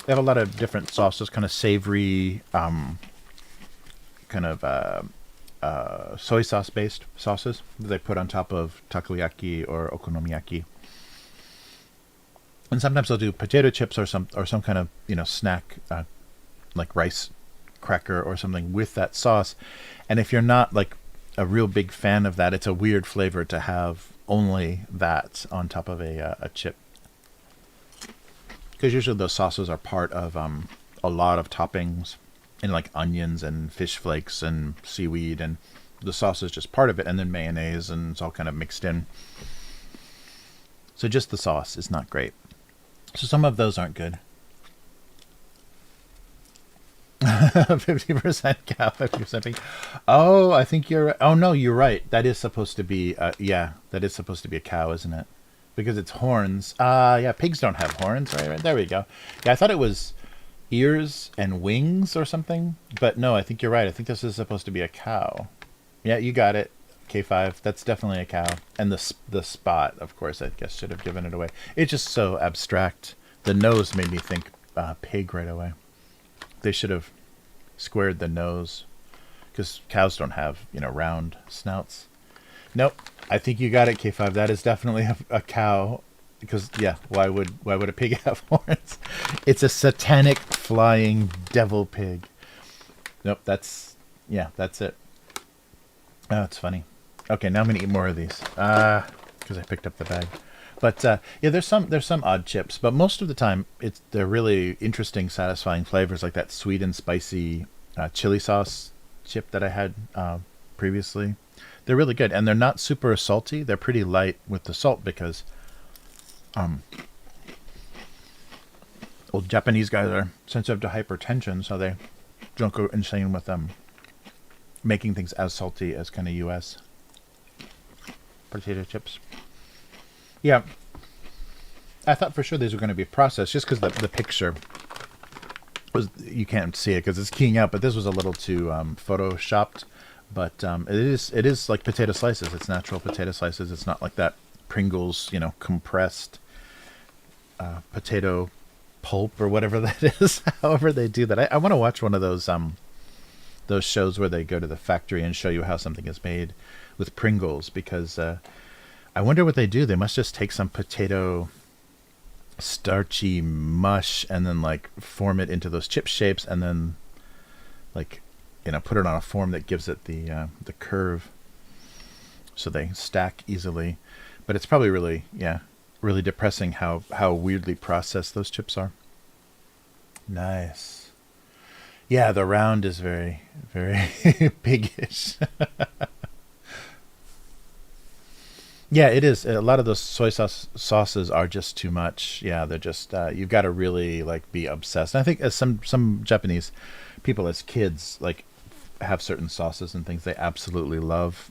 have a lot of different sauces, kind of savory, kind of soy sauce based sauces that they put on top of takoyaki or okonomiyaki. And sometimes they'll do potato chips or some kind of snack like rice cracker or something with that sauce. And if you're not like a real big fan of that, it's a weird flavor to have only that on top of a chip. Because usually those sauces are part of a lot of toppings in like onions and fish flakes and seaweed, and the sauce is just part of it, and then mayonnaise, and it's all kind of mixed in. So just the sauce is not great. So some of those aren't good. 50% cow, 50% pig. Oh, I think you're. Oh no, you're right. That is supposed to be. That is supposed to be a cow, isn't it? Because it's horns. Yeah, pigs don't have horns. Right. There we go. Yeah, I thought it was ears and wings or something, but no, I think you're right. I think this is supposed to be a cow. Yeah, you got it. K5. That's definitely a cow. And the spot, of course, I guess should have given it away. It's just so abstract. The nose made me think pig right away. They should have squared the nose, because cows don't have round snouts. Nope. I think you got it, K5. That is definitely a cow. Because yeah, why would a pig have horns? It's a satanic flying devil pig. Nope, that's it. Oh, it's funny. Okay, now I'm gonna eat more of these. Because I picked up the bag. But yeah, there's some odd chips, but most of the time they're really interesting, satisfying flavors, like that sweet and spicy chili sauce chip that I had previously. They're really good, and they're not super salty. They're pretty light with the salt because old Japanese guys are sensitive to hypertension, so they don't go insane with making things as salty as kind of U.S. potato chips. Yeah, I thought for sure these were going to be processed just because the picture was, you can't see it because it's keying out, but this was a little too photoshopped. But it is like potato slices. It's natural potato slices. It's not like that Pringles, compressed potato pulp or whatever that is. However they do that, I want to watch one of those shows where they go to the factory and show you how something is made with Pringles, because I wonder what they do. They must just take some potato starchy mush and then like form it into those chip shapes, and then like put it on a form that gives it the curve so they stack easily. But it's probably really depressing how weirdly processed those chips are. Nice. Yeah, the round is very, very piggish. Yeah, it is. A lot of those soy sauces are just too much. Yeah, they're just you've got to really be obsessed. And I think as some Japanese people as kids have certain sauces and things they absolutely love.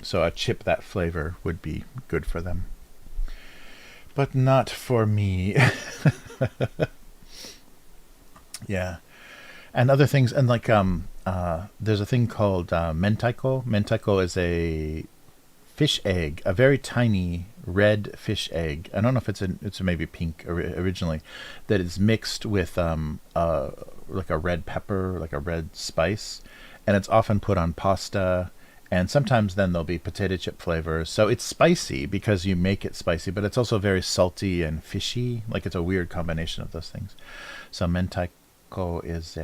So a chip that flavor would be good for them, but not for me. Yeah, and other things, and there's a thing called mentaiko. Mentaiko is a fish egg, a very tiny red fish egg. I don't know if it's maybe pink originally, that is mixed with like a red pepper, like a red spice, and it's often put on pasta. And sometimes then there'll be potato chip flavors. So it's spicy because you make it spicy, but it's also very salty and fishy. Like it's a weird combination of those things. So mentaiko is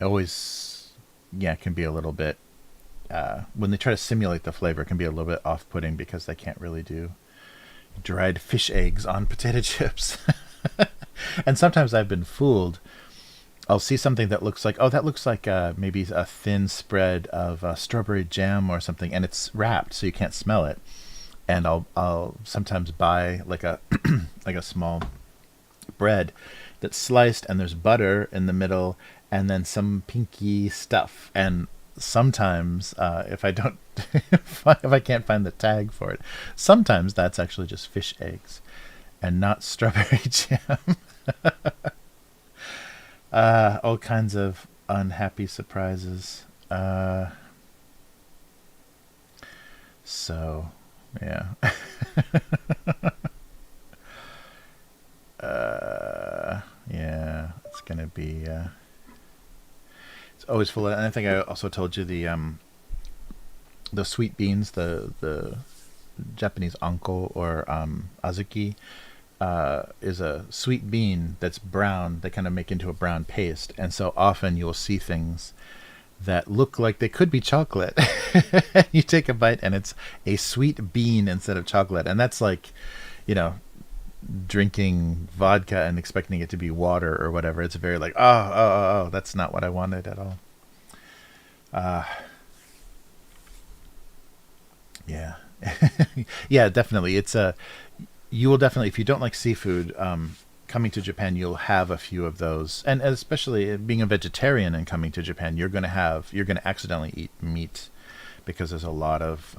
always can be a little bit. When they try to simulate the flavor, it can be a little bit off-putting because they can't really do dried fish eggs on potato chips. And sometimes I've been fooled. I'll see something that looks like, maybe a thin spread of strawberry jam or something, and it's wrapped so you can't smell it. And I'll sometimes buy like a like a small bread that's sliced, and there's butter in the middle, and then some pinky stuff. And sometimes if I don't if I can't find the tag for it, sometimes that's actually just fish eggs and not strawberry jam. All kinds of unhappy surprises. So yeah. Yeah, it's gonna be it's always full of, and I think I also told you the sweet beans, the Japanese anko or azuki, is a sweet bean that's brown. They kind of make into a brown paste, and so often you'll see things that look like they could be chocolate. You take a bite and it's a sweet bean instead of chocolate, and that's like, drinking vodka and expecting it to be water or whatever. It's very like, oh, that's not what I wanted at all. Yeah. Yeah, definitely. You will definitely, if you don't like seafood, coming to Japan, you'll have a few of those. And especially being a vegetarian and coming to Japan, you're going to accidentally eat meat, because there's a lot of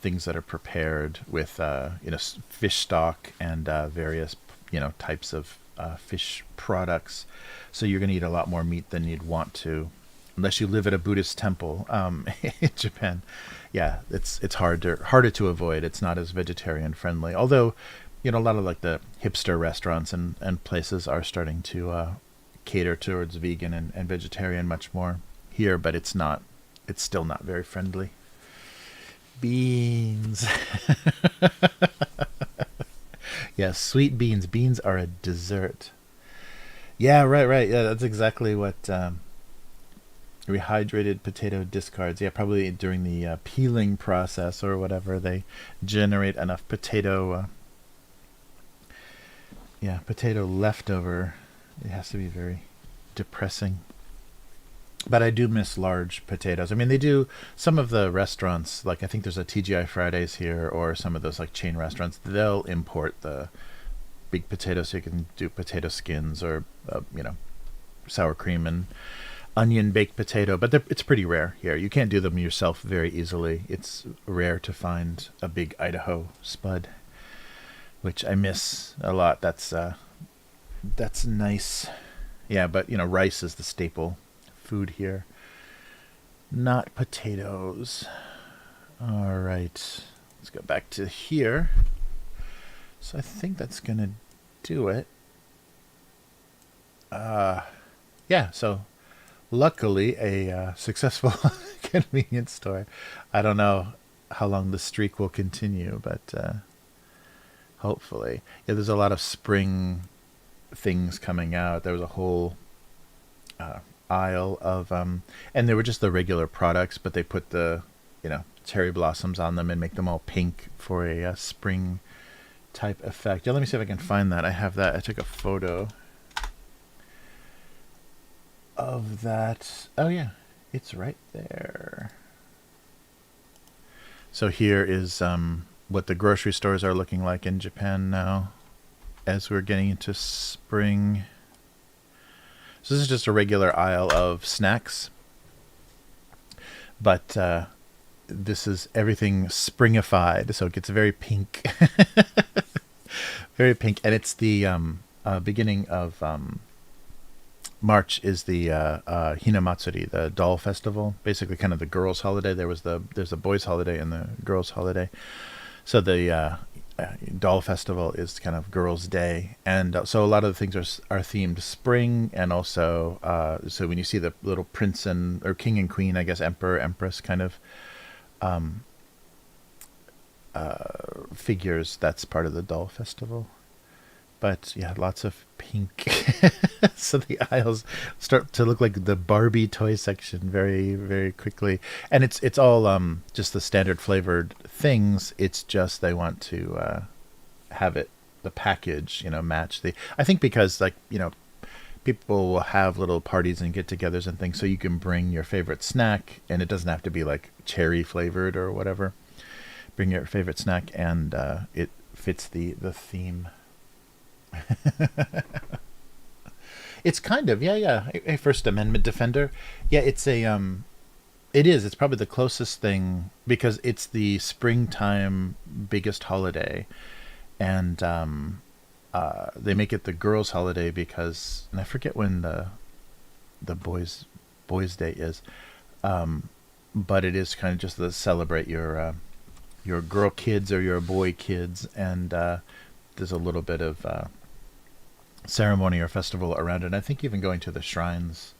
things that are prepared with fish stock and various types of fish products. So you're going to eat a lot more meat than you'd want to, unless you live at a Buddhist temple in Japan. Yeah, it's harder to avoid. It's not as vegetarian friendly. Although, a lot of the hipster restaurants and places are starting to cater towards vegan and vegetarian much more here, but it's still not very friendly. beans. Yeah, sweet beans. Beans are a dessert. Yeah, right, right. Yeah, that's exactly what rehydrated potato discards. Yeah, probably during the peeling process or whatever, they generate enough potato leftover. It has to be very depressing. But I do miss large potatoes. I mean, they do some of the restaurants, like I think there's a TGI Fridays here, or some of those like chain restaurants. They'll import the big potatoes, so you can do potato skins or sour cream and onion baked potato. But it's pretty rare here. You can't do them yourself very easily. It's rare to find a big Idaho spud, which I miss a lot. That's nice. Yeah, but rice is the staple food here, not potatoes. All right, let's go back to here. So I think that's gonna do it. Yeah, so luckily a successful convenience store. I don't know how long the streak will continue, but hopefully. Yeah, there's a lot of spring things coming out. There was a whole aisle of and they were just the regular products, but they put the cherry blossoms on them and make them all pink for a spring type effect. Yeah, let me see if I can find that. I have that. I took a photo of that. Oh yeah, it's right there. So here is what the grocery stores are looking like in Japan now as we're getting into spring. So this is just a regular aisle of snacks, but this is everything springified, so it gets very pink. Very pink, and it's the beginning of March is the Hinamatsuri, the doll festival, basically kind of the girls' holiday. There's a boys' holiday and the girls' holiday. So the doll festival is kind of girls' day, and so a lot of the things are themed spring, and also so when you see the little prince or king and queen, I guess emperor, empress kind of figures, that's part of the doll festival. But yeah, lots of pink. So the aisles start to look like the Barbie toy section very, very quickly. And it's all just the standard flavored things. It's just they want to have the package, match the. I think because people will have little parties and get-togethers and things, so you can bring your favorite snack, and it doesn't have to be like cherry flavored or whatever. Bring your favorite snack, and it fits the theme. It's kind of a First Amendment defender. Yeah, it's it's probably the closest thing, because it's the springtime biggest holiday, and they make it the girls' holiday because, and I forget when the boys' day is, but it is kind of just to celebrate your girl kids or your boy kids, and there's a little bit of ceremony or festival around it. And I think even going to the shrines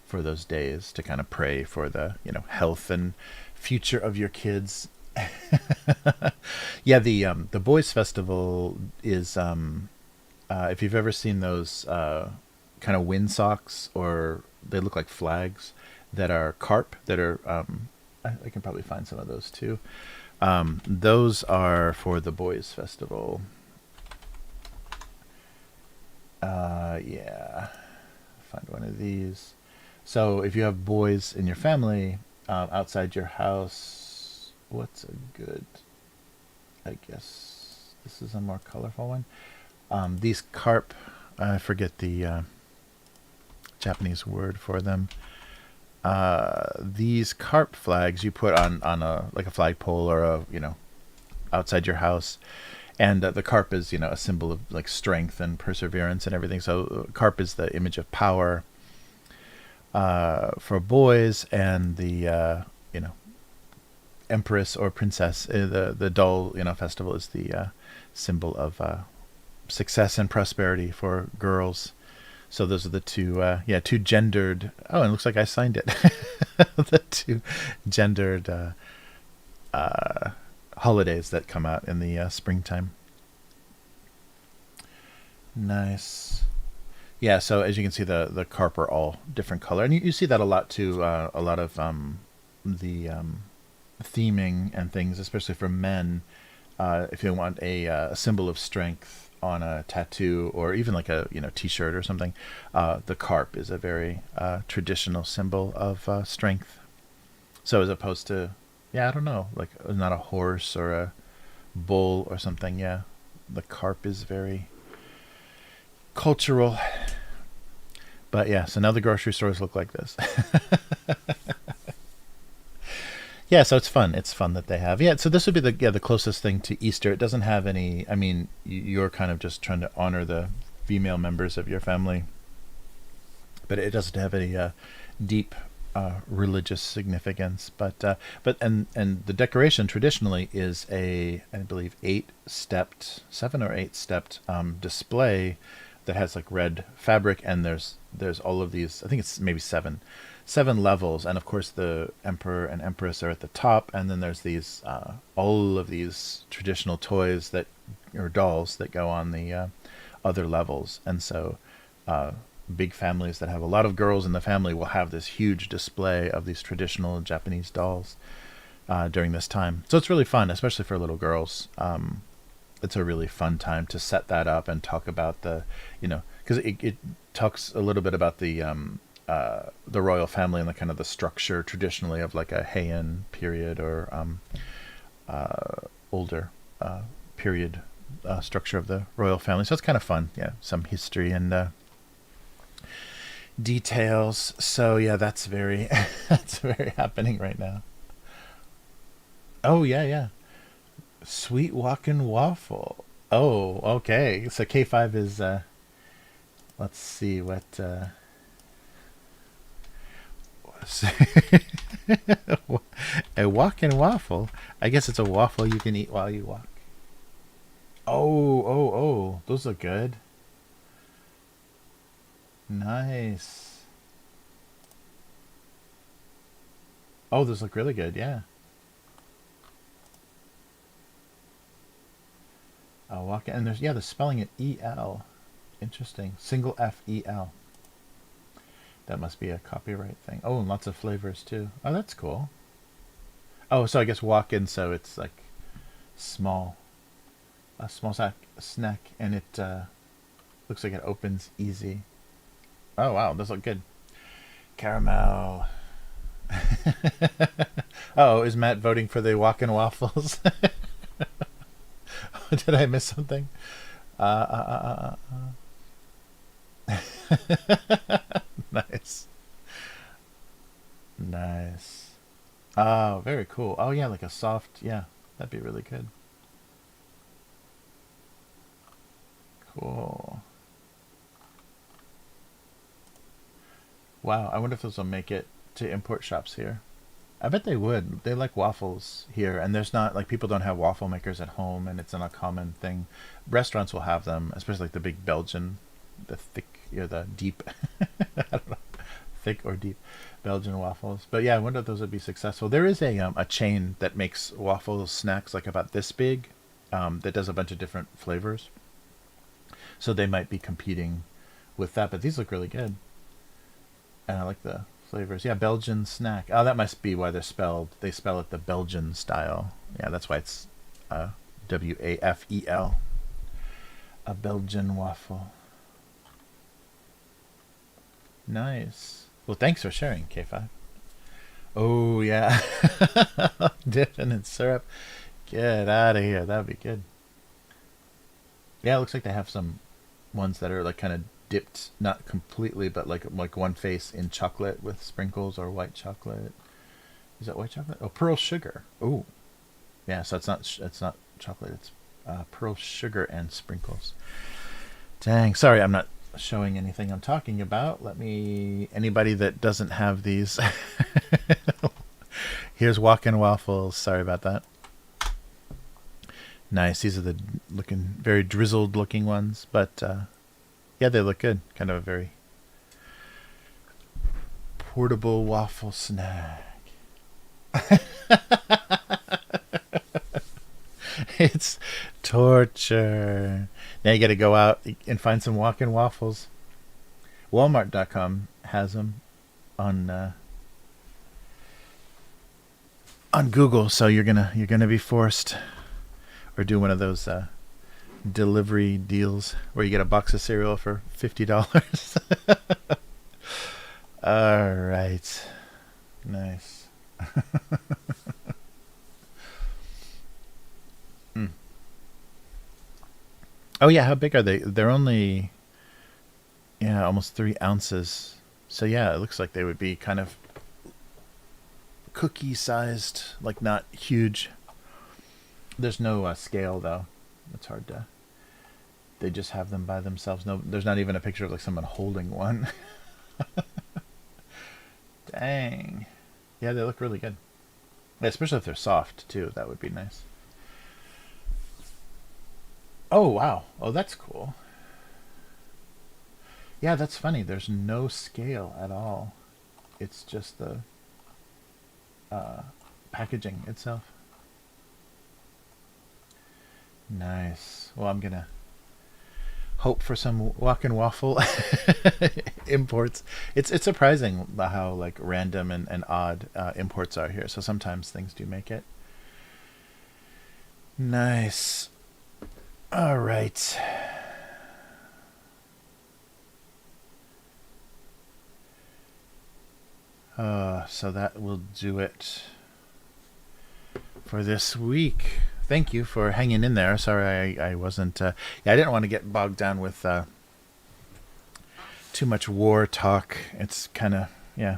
for those days to kind of pray for the health and future of your kids. Yeah, the boys festival is if you've ever seen those kind of wind socks, or they look like flags that are carp that are I can probably find some of those too. Those are for the boys festival. Yeah, find one of these. So if you have boys in your family outside your house, what's a good, I guess this is a more colorful one. These carp, I forget the Japanese word for them. These carp flags you put on a flagpole or outside your house. And the carp is, a symbol of like strength and perseverance and everything. So carp is the image of power for boys, and the empress or princess, the doll festival is the symbol of success and prosperity for girls. So those are the two gendered. Oh, and it looks like I signed it. The two gendered holidays that come out in the springtime. Nice. Yeah, so as you can see, the carp are all different color, and you see that a lot too. A lot of the theming and things, especially for men. If you want a symbol of strength on a tattoo, or even like a T-shirt or something, the carp is a very traditional symbol of strength. So as opposed to, yeah, I don't know, like not a horse or a bull or something. Yeah, the carp is very cultural. But yeah, so now the grocery stores look like this. Yeah, so it's fun. It's fun that they have. Yeah, so this would be the closest thing to Easter. It doesn't have any. I mean, you're kind of just trying to honor the female members of your family, but it doesn't have any deep religious significance. But the decoration traditionally is I believe 7 or 8 stepped display that has like red fabric, and there's all of these. I think it's maybe seven levels, and of course the emperor and empress are at the top, and then there's these all of these traditional toys or dolls that go on the other levels. And so big families that have a lot of girls in the family will have this huge display of these traditional Japanese dolls during this time. So it's really fun, especially for little girls. It's a really fun time to set that up and talk about because it talks a little bit about the royal family and the kind of the structure traditionally of like a Heian period or older period structure of the royal family. So it's kind of fun. Yeah, some history and details. So yeah, that's very that's very happening right now. Oh yeah. Sweet walking waffle. Oh, okay. So K5 is let's see what a walking waffle. I guess it's a waffle you can eat while you walk. Oh, those look good. Nice. Oh, those look really good, yeah. Walk and they're spelling it E-L. Interesting. Single F-E-L. That must be a copyright thing. Oh, and lots of flavors too. Oh, that's cool. Oh, so I guess walk in, so it's like a small snack, and it looks like it opens easy. Oh wow, those look good. Caramel. Oh, is Matt voting for the walk-in waffles? Did I miss something? Nice. Nice. Oh, very cool. Oh yeah, like a soft, yeah, that'd be really good. Cool. Wow, I wonder if those will make it to import shops here. I bet they would. They like waffles here, and there's not like people don't have waffle makers at home, and it's not a common thing. Restaurants will have them, especially like the big Belgian, the thick, the deep, I don't know, thick or deep Belgian waffles. But yeah, I wonder if those would be successful. There is a chain that makes waffle snacks like about this big, that does a bunch of different flavors. So they might be competing with that, but these look really good, and I like the flavors. Yeah, Belgian snack. Oh, that must be why they spell it the Belgian style. Yeah, that's why it's WAFEL. A Belgian waffle. Nice. Well, thanks for sharing, K5. Oh, yeah. Dipping in syrup. Get out of here. That would be good. Yeah, it looks like they have some ones that are like kind of dipped, not completely, but like one face in chocolate with sprinkles, or white chocolate. Is that white chocolate? Oh, pearl sugar. Oh, yeah. So it's not chocolate. It's pearl sugar and sprinkles. Dang. Sorry, I'm not showing anything I'm talking about. Anybody that doesn't have these. Here's walk-in waffles. Sorry about that. Nice. These are the very drizzled looking ones, but yeah, they look good. Kind of a very portable waffle snack. It's torture. Now you got to go out and find some walk-in waffles. Walmart.com has them on Google, so you're gonna be forced, or do one of those delivery deals where you get a box of cereal for $50. All right, nice. Mm. Oh yeah, how big are they? They're only, yeah, almost 3 ounces. So yeah, it looks like they would be kind of cookie sized, like not huge. There's no scale though. It's hard to. They just have them by themselves. No, there's not even a picture of like someone holding one. Dang. Yeah, they look really good. Especially if they're soft too. That would be nice. Oh wow. Oh, that's cool. Yeah, that's funny. There's no scale at all. It's just the uh, packaging itself. Nice. Well, I'm gonna hope for some walk-in waffle imports. It's surprising how like random and odd imports are here. So sometimes things do make it. Nice. All right. So that will do it for this week. Thank you for hanging in there. Sorry I wasn't. Yeah, I didn't want to get bogged down with too much war talk. It's kind of, yeah,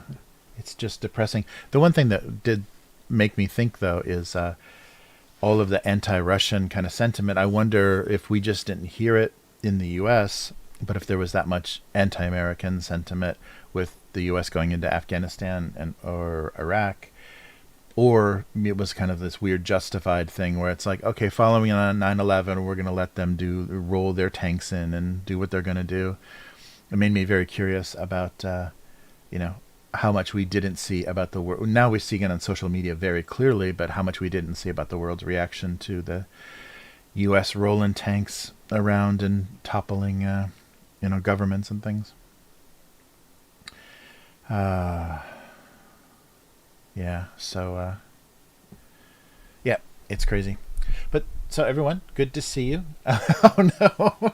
it's just depressing. The one thing that did make me think though is all of the anti-Russian kind of sentiment. I wonder if we just didn't hear it in the U.S., but if there was that much anti-American sentiment with the U.S. going into Afghanistan and or Iraq, or it was kind of this weird justified thing where it's like, okay, following on 9/11, we're going to let them roll their tanks in and do what they're going to do. It made me very curious about, how much we didn't see about the world. Now we're seeing it on social media very clearly, but how much we didn't see about the world's reaction to the U.S. rolling tanks around and toppling, governments and things. Yeah, so, yeah, it's crazy. But, so everyone, good to see you. Oh no,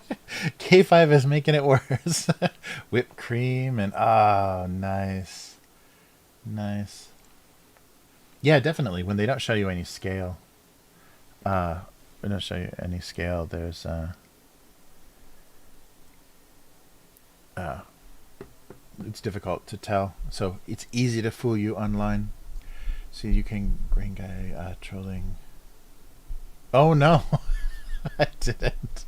K5 is making it worse. Whipped cream and, oh, nice. Nice. Yeah, definitely. When they don't show you any scale, they don't show you any scale, there's, uh, it's difficult to tell. So it's easy to fool you online. So you can, green guy trolling. Oh no, I didn't.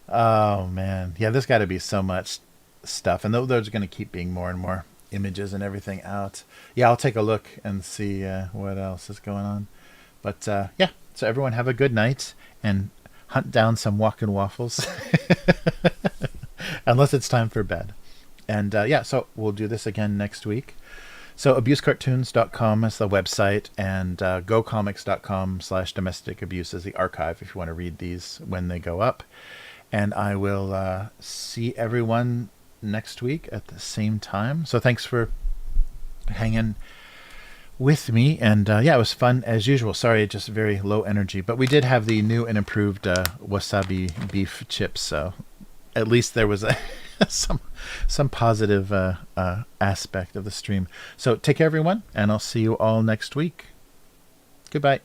Oh man, yeah. There's got to be so much stuff, and there's going to keep being more and more images and everything out. Yeah, I'll take a look and see what else is going on. But yeah, so everyone have a good night and hunt down some walk-in waffles, unless it's time for bed. And yeah, so we'll do this again next week. So abusecartoons.com is the website, and gocomics.com/domestic abuse is the archive if you want to read these when they go up. And I will see everyone next week at the same time. So thanks for hanging with me. And yeah, it was fun as usual. Sorry, just very low energy. But we did have the new and improved wasabi beef chips. So at least there was a some positive aspect of the stream. So take care, everyone, and I'll see you all next week. Goodbye.